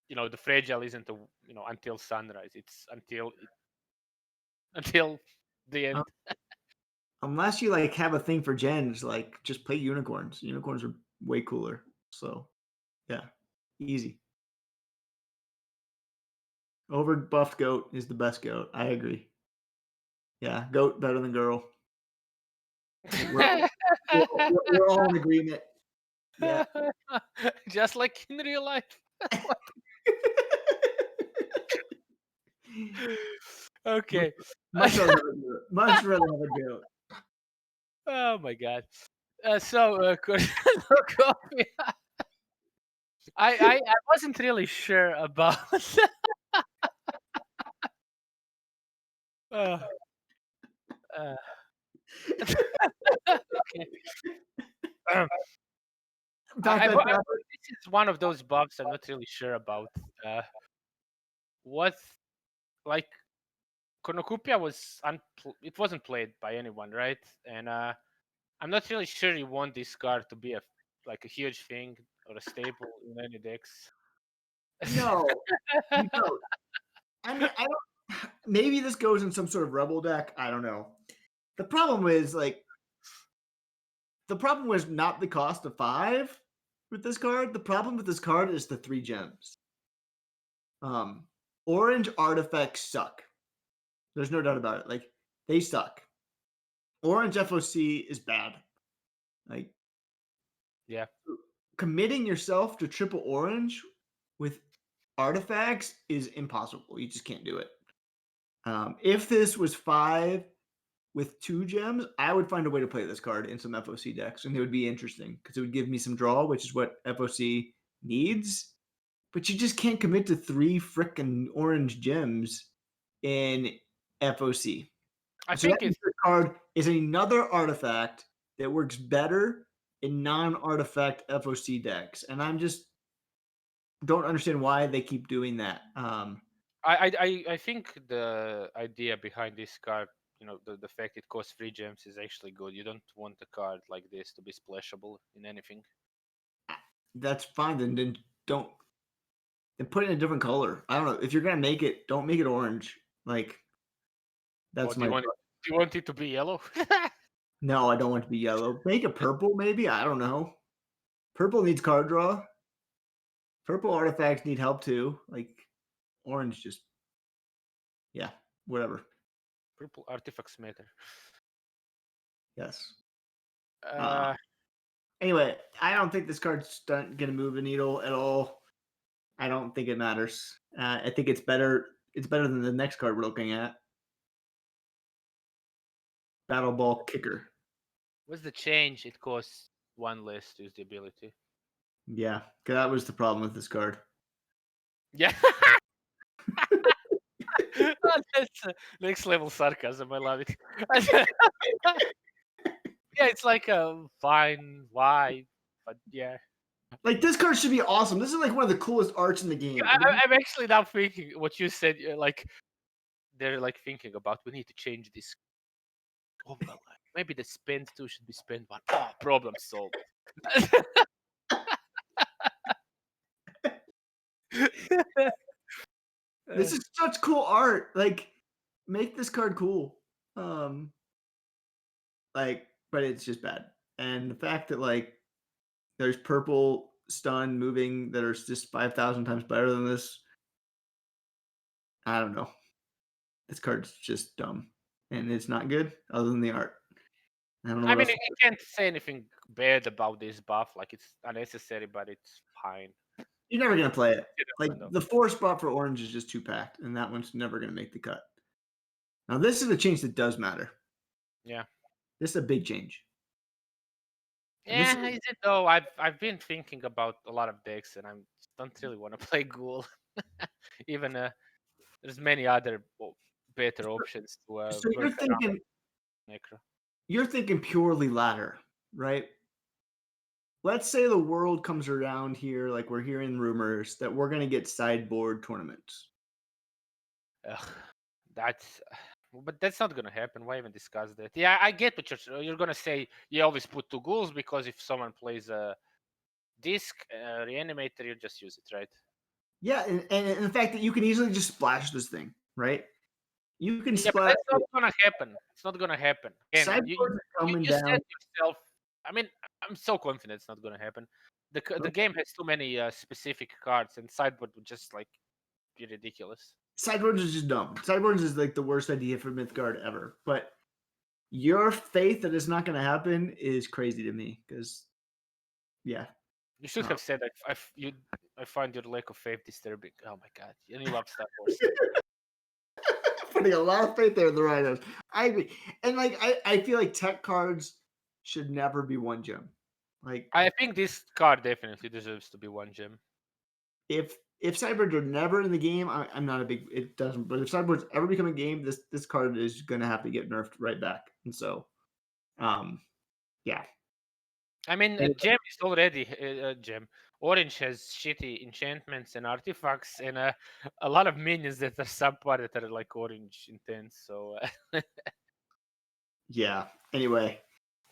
the Fragile isn't until sunrise. It's until the end. Unless you like have a thing for gens, like just play unicorns. Unicorns are way cooler. So yeah, easy. Over buffed Goat is the best Goat. I agree. Yeah, Goat better than girl. We're all in agreement. Yeah. Just like in real life. Okay. Much rather have a Goat. Oh my god. Coffee. I wasn't really sure about. uh, okay. This is one of those buffs I'm not really sure about. What, like, Cornucopia it wasn't played by anyone, right? And I'm not really sure you want this card to be a huge thing or a staple in any decks. No, you don't. I mean, I don't. Maybe this goes in some sort of rebel deck. I don't know. The problem was not the cost of 5 with this card. The problem with this card is the 3 gems. Orange artifacts suck. There's no doubt about it. Like they suck. Orange FOC is bad. Like yeah, committing yourself to triple orange with artifacts is impossible. You just can't do it. If this was 5 with 2 gems, I would find a way to play this card in some FOC decks, and it would be interesting because it would give me some draw, which is what FOC needs. But you just can't commit to 3 frickin' orange gems in FOC. I So that think means it's the card is another artifact that works better in non-artifact FOC decks, and I'm just don't understand why they keep doing that. I think the idea behind this card, the fact it costs 3 gems is actually good. You don't want a card like this to be splashable in anything. That's fine. Then don't then put it in a different color. I don't know if you're gonna make it. Don't make it orange. Like Or that's do you my want do you want it to be yellow? no. I don't want it to be yellow. Make it purple. Maybe I don't know. Purple needs card draw. Purple artifacts need help too. Like orange, just yeah, whatever. Purple artifacts matter. Yes. Uh, Uh, anyway, I don't think this card's going to move the needle at all. I don't think it matters. I think it's better. It's better than the next card we're looking at. Battle Ball Kicker. what's the change? It costs 1 less to use the ability. Yeah, 'cause that was the problem with this card. Yeah. Oh, that's next level sarcasm. I love it. Yeah, it's like fine, why? But yeah. Like this card should be awesome. This is like one of the coolest arts in the Yeah, game. I'm actually now thinking what you said. Like they're like thinking about we need to change this. Oh well, maybe the spend two should be spend one. Oh, problem solved. This is such cool art. Like, make this card cool. Like, but it's just bad. And the fact that like there's purple stun moving that are just 5,000 times better than this. I don't know. This card's just dumb, and it's not good other than the art. I don't know I what mean, else. I can't say anything bad about this buff. Like it's unnecessary, but it's fine. You're never gonna play it. Like Kind of. the 4 spot for orange is just too packed, and that one's never gonna make the cut. Now this is a change that does matter. Yeah. This is a big change. And this is, Yeah, is it though? I've been thinking about a lot of decks, and I don't really want to play Ghoul. Even there's many other better options to so work around Necro. you're thinking purely ladder, right? Let's say the world comes around here, like we're hearing rumors that we're gonna get sideboard tournaments. Ugh, that's but that's not gonna happen. Why even discuss that? Yeah, I get what you're gonna say. You always put 2 ghouls because if someone plays a disc reanimator, you just use it, right? Yeah, and the fact that you can easily just splash this thing, right? You can Yeah, but splash that's not gonna happen. It's not gonna happen. Again, you sideboards are coming you said down. yourself. I mean, I'm so confident it's not gonna happen. The game has too many specific cards, and sideboard would just like be ridiculous. Sideboards is just dumb. Sideboards is like the worst idea for Mythgard ever. But your faith that it's not going to happen is crazy to me because, yeah. You should Uh, have said I find your lack of faith disturbing. Oh my god, and you love Star Wars. putting a lot of faith there in the writers. I agree. And like, I feel like tech cards should never be 1 gem. Like, I think this card definitely deserves to be 1 gem. if sideboards are never in the game, I'm not a big. It doesn't. But if sideboards ever become a game, this card is going to have to get nerfed right back. And so, yeah. I mean, a gem is already a gem. Orange has shitty enchantments and artifacts, and a lot of minions that are subpar that are like orange intense. So Yeah. Anyway,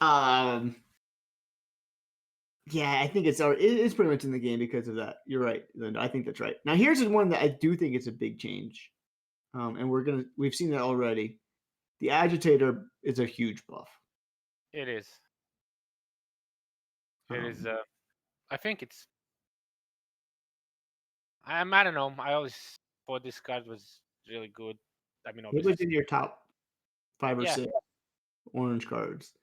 um, yeah, I think it's pretty much in the game because of that. You're right, Linda. I think that's right. Now here's one that I do think it's a big change, and we've seen that already. The agitator is a huge buff. it is. It is. Um, I think it's. I don't know. I always thought this card was really good. I mean, it was obviously, in your top 5 or yeah. 6 orange cards.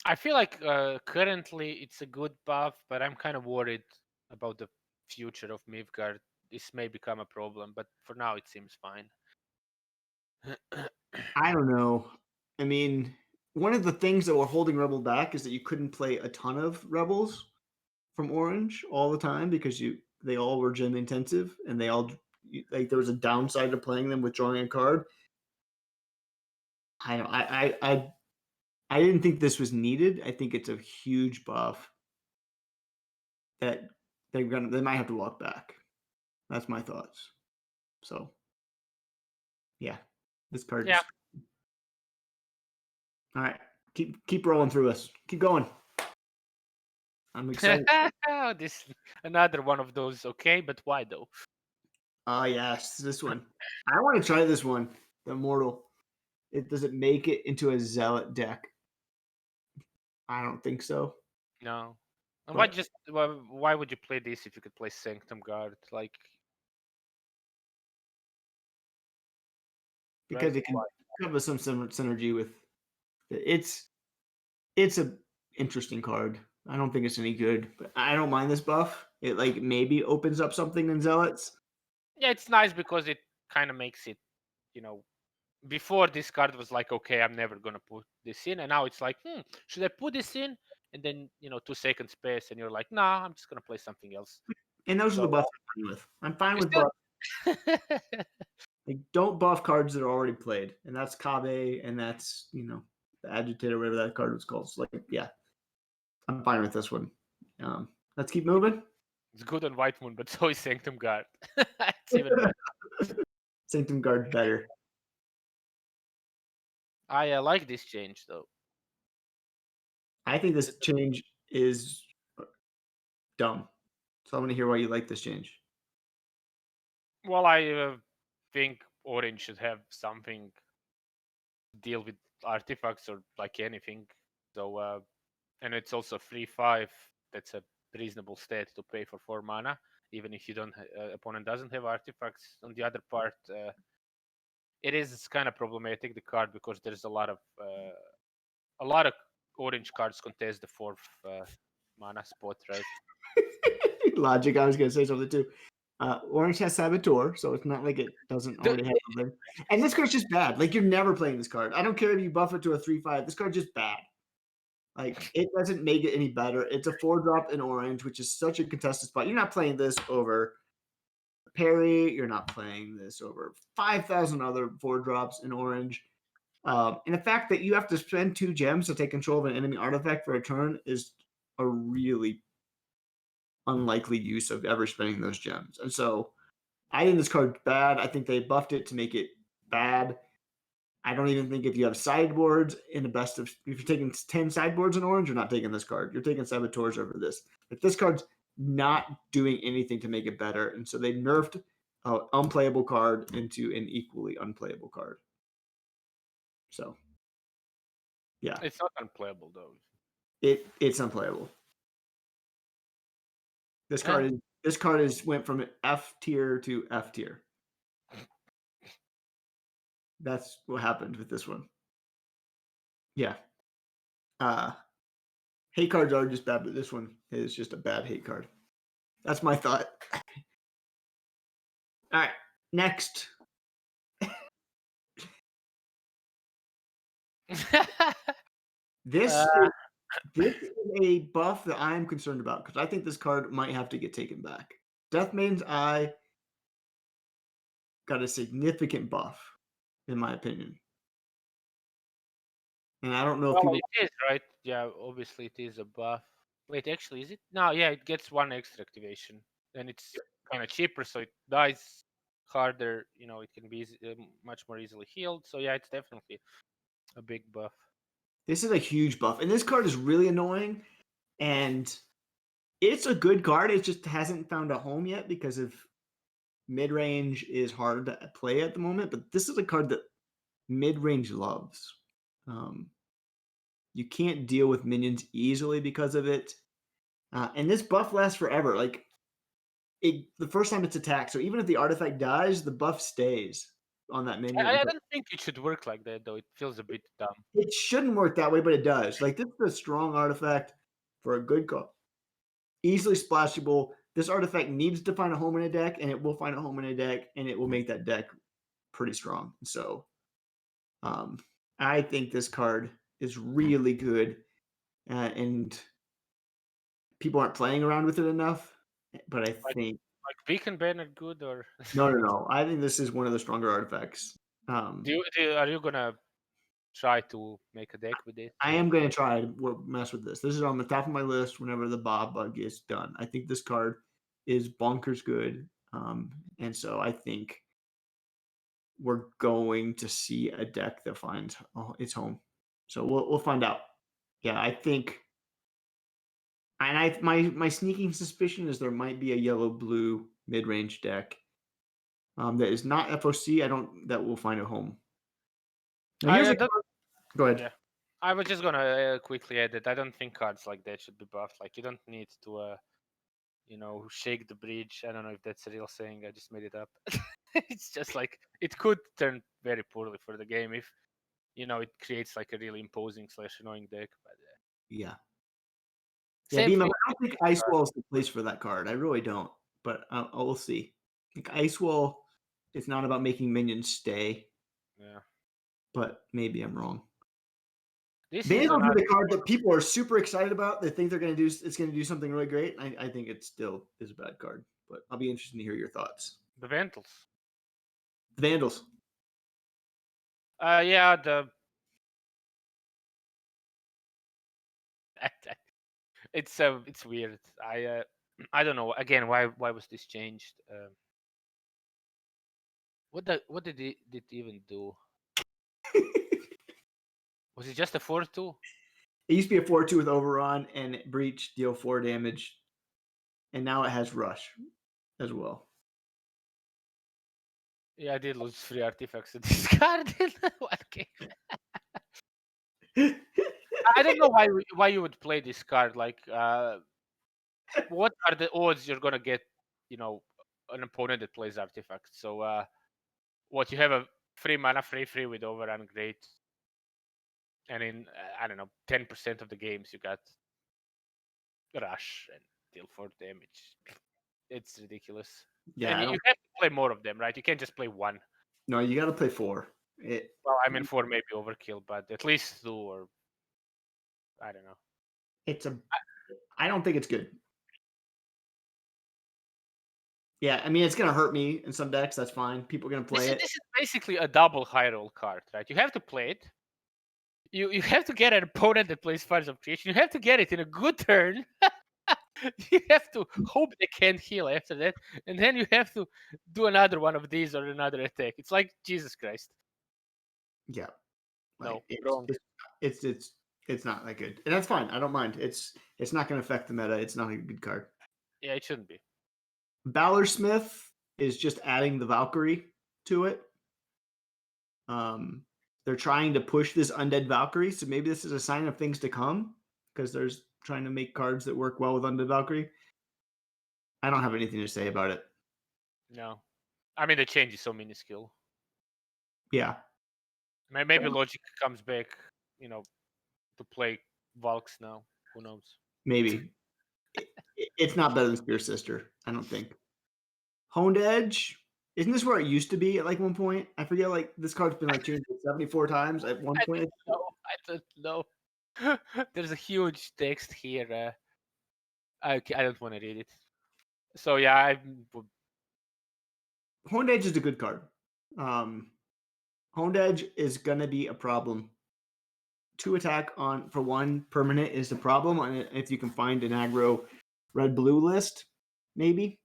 I feel like currently it's a good buff, but I'm kind of worried about the future of Mivgard. This may become a problem, but for now it seems fine. I don't know. I mean, one of the things that were holding Rebel back is that you couldn't play a ton of Rebels from Orange all the time because they all were gem intensive and they all like there was a downside to playing them with drawing a card. I don't. I didn't think this was needed. I think it's a huge buff that they might have to walk back. That's my thoughts. So yeah, this card Yeah. is all right. Keep rolling through us. Keep going. I'm excited. This another one of those. Okay, but why though? Oh yes, this one. I want to try this one. The Immortal. Does it make it into a zealot deck? I don't think so. No. And But why would you play this if you could play Sanctum Guard? Like, right? because it can Why? have some synergy with it's a interesting card. I don't think it's any good, but I don't mind this buff. It like maybe opens up something in zealots. Yeah, it's nice because it kind of makes it, you know, before this card was like, okay, I'm never gonna put this in, and now it's like, should I put this in? And then 2 seconds pass, and you're like, nah, I'm just gonna play something else. And those are the So buffs I'm fine with. I'm fine you with still, buffs. Like don't buff cards that are already played. And that's Kabe and that's, the agitator, whatever that card was called. So like, yeah, I'm fine with this one. Let's keep moving. it's good on White Moon, but so is Sanctum Guard. It's even better. Sanctum Guard better. I like this change though. I think this change is dumb. So I want to hear why you like this change. Well, I think Orange should have something to deal with artifacts or like anything. So and it's also 3/5. That's a reasonable stat to pay for 4 mana, even if you don't opponent doesn't have artifacts. On the other part, it is kind of problematic the card because there's a lot of orange cards contest the 4th mana spot, right? Logic. I was going to say something too. Orange has Saboteur, so it's not like it doesn't already have something. And this card's just bad. Like you're never playing this card. I don't care if you buff it to a 3/5. This card's just bad. Like it doesn't make it any better. It's a 4-drop in orange, which is such a contested spot. You're not playing this over Perry. You're not playing this over 5,000 other 4-drops in orange. And the fact that you have to spend 2 gems to take control of an enemy artifact for a turn is a really unlikely use of ever spending those gems. And so I think this card's bad. I think they buffed it to make it bad. I don't even think if you have sideboards in the best of, if you're taking 10 sideboards in orange, you're not taking this card. You're taking Saboteurs over this. But this card's not doing anything to make it better. And so they nerfed an unplayable card into an equally unplayable card. So, yeah. It's not unplayable though. It's unplayable. This card is went from F tier to F tier. That's what happened with this one. Yeah. Hate cards are just bad, but this one is just a bad hate card. That's my thought. All right, next. This is a buff that I am concerned about because I think this card might have to get taken back. Death Maiden's Eye got a significant buff, in my opinion. And I don't know if Well, people. it is, right? Yeah, obviously it is a buff. Wait, actually, is it? No, yeah, it gets 1 extra activation. And it's kind of cheaper, so it dies harder. It can be much more easily healed. So yeah, it's definitely a big buff. This is a huge buff, and this card is really annoying. And it's a good card. It just hasn't found a home yet because of mid range is hard to play at the moment. But this is a card that mid range loves. You can't deal with minions easily because of it. And this buff lasts forever. Like the first time it's attacked. So even if the artifact dies, the buff stays on that minion. I don't think it should work like that, though. It feels a bit dumb. It shouldn't work that way, but it does. Like this is a strong artifact for a good card. Easily splashable. This artifact needs to find a home in a deck, and it will find a home in a deck, and it will make that deck pretty strong. So I think this card is really good. And people aren't playing around with it enough. But I think Like Beacon Banner good or no. I think this is one of the stronger artifacts. are you gonna try to make a deck with it. I am going to try to mess with this. This is on the top of my list whenever the Bob bug is done. I think this card is bonkers good. And so I think we're going to see a deck that finds its home. So we'll find out. Yeah, I think, and my sneaking suspicion is there might be a yellow blue mid range deck that is not FOC. That will find a home. Now here's go ahead. Yeah. I was just gonna quickly add that I don't think cards like that should be buffed. Like you don't need to, shake the bridge. I don't know if that's a real saying. I just made it up. It's just like it could turn very poorly for the game if it creates like a really imposing / annoying deck. But Yeah. Yeah, same Beam, I thing. don't think Ice Wall is the place for that card. I really don't. But we'll see. Like Ice Wall, it's not about making minions stay. Yeah. But maybe I'm wrong. This is Vandals another is the card that people are super excited about. They think it's going to do something really great. I think it still is a bad card. But I'll be interested to hear your thoughts. the Vandals. The Vandals. Yeah, it's weird. I don't know. Again, why was this changed? What did it even do? Was it just a 4/2? It used to be a 4/2 with Overrun and Breach, deal 4 damage. And now it has Rush as well. Yeah, I did lose 3 artifacts to this card in one game. I don't know why you would play this card. Like, what are the odds you're gonna get, an opponent that plays artifacts? So, what you have a free mana, free with Overrun, great. And in I don't know, 10% of the games you got Rush and deal 4 damage. It's ridiculous. Yeah, And you have to play more of them, right? You can't just play one. No, you got to play 4. Well, I mean 4 maybe overkill, but at least 2 or I don't know. I don't think it's good. Yeah, I mean it's gonna hurt me in some decks. That's fine. People are gonna play it. This is basically a double high roll card, right? You have to play it. You have to get an opponent that plays Fires of Creation. You have to get it in a good turn. You have to hope they can't heal after that, and then you have to do another one of these or another attack. It's like Jesus Christ. Yeah. No, wrong. It's not that good, and that's fine. I don't mind. It's not going to affect the meta. It's not a good card. Yeah, it shouldn't be. Valor Smith is just adding the Valkyrie to it. They're trying to push this Undead Valkyrie, so maybe this is a sign of things to come because there's trying to make cards that work well with Undead Valkyrie. I don't have anything to say about it. No, I mean the change is so minuscule. Yeah, maybe logic comes back, to play Valks now. Who knows? Maybe. It's not better than Spear Sister, I don't think. Honed Edge. Isn't this where it used to be at like one point? I forget. Like this card's been like changed 74 times at one point. I don't know. There's a huge text here. I don't want to read it. So yeah, Honed Edge is a good card. Honed Edge is gonna be a problem. 2 attack on for 1 permanent is the problem. And if you can find an aggro red-blue list, maybe.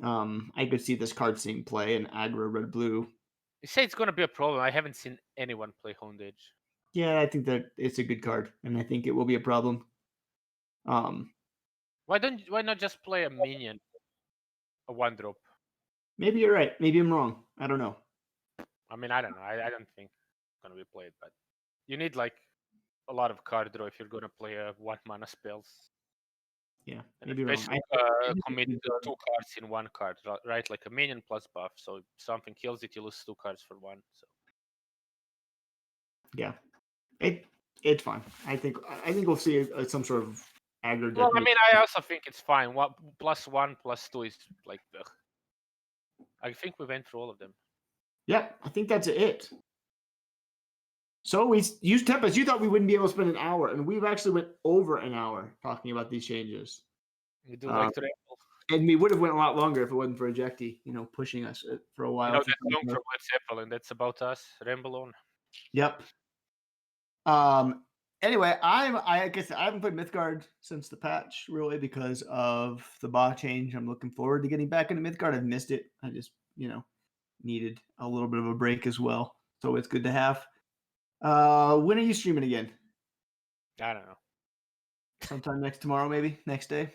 I could see this card seeing play in aggro red-blue. You say it's gonna be a problem. I haven't seen anyone play Honed Edge. Yeah, I think that it's a good card, and I think it will be a problem. Why not just play a minion, a 1-drop? Maybe you're right. Maybe I'm wrong. I don't know. I mean, I don't know. I don't think it's gonna be played, but you need like a lot of card draw if you're gonna play a 1 mana spells. Yeah, and maybe especially wrong. commit 2 cards in 1 card, right? Like a minion plus buff. So if something kills it, you lose 2 cards for 1. So yeah, it's fine. I think we'll see some sort of aggro. Well, I mean, I also think it's fine. What +1 +2 is like. Ugh. I think we went through all of them. Yeah, I think that's it. So we used Tempest. You thought we wouldn't be able to spend an hour, and we've actually went over an hour talking about these changes. We do like to ramble. And we would have went a lot longer if it wasn't for Ejecti, pushing us for a while. That song from Led Zeppelin, that's about us. Ramble on. Yep. Anyway, I guess I haven't played Mythgard since the patch really because of the bot change. I'm looking forward to getting back into Mythgard. I've missed it. I just needed a little bit of a break as well. So it's good to have. When are you streaming again? I don't know. Sometime tomorrow, maybe next day.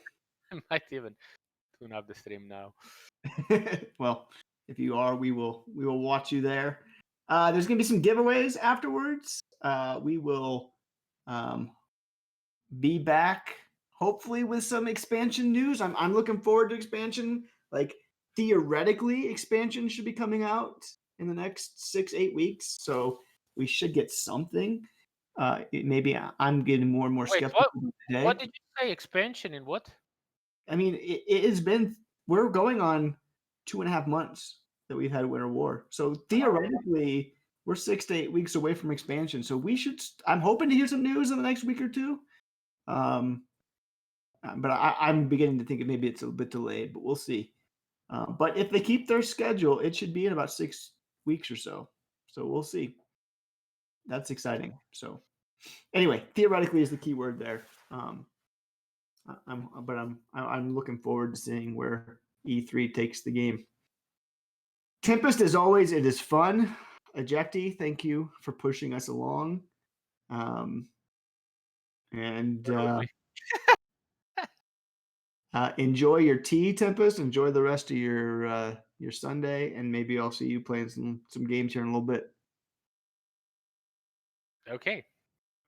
I might even tune up the stream now. Well, if you are, we will watch you there. There's gonna be some giveaways afterwards. We will be back hopefully with some expansion news. I'm looking forward to expansion. Like theoretically, expansion should be coming out in the next 6-8 weeks, so we should get something. Maybe I'm getting more and more Wait, skeptical today. what did you say? Expansion in what? I mean, it has been, we're going on 2.5 months that we've had Winter War. So theoretically, we're 6 to 8 weeks away from expansion. So we should, I'm hoping to hear some news in the next week or two. But I'm beginning to think maybe it's a bit delayed, but we'll see. But if they keep their schedule, it should be in about 6 weeks or so. So we'll see. That's exciting. So anyway, theoretically is the key word there. I'm looking forward to seeing where E3 takes the game. Tempest, as always, it is fun. Ejecti, thank you for pushing us along. Enjoy your tea, Tempest. Enjoy the rest of your Sunday, and maybe I'll see you playing some games here in a little bit. Okay.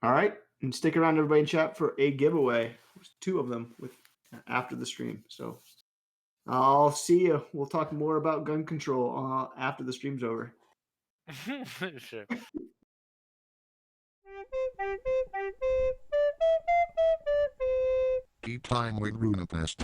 All right, and stick around, everybody in chat, for a giveaway. There's 2 of them after the stream. So I'll see you. We'll talk more about gun control after the stream's over. Sure. Keep time with Runepest.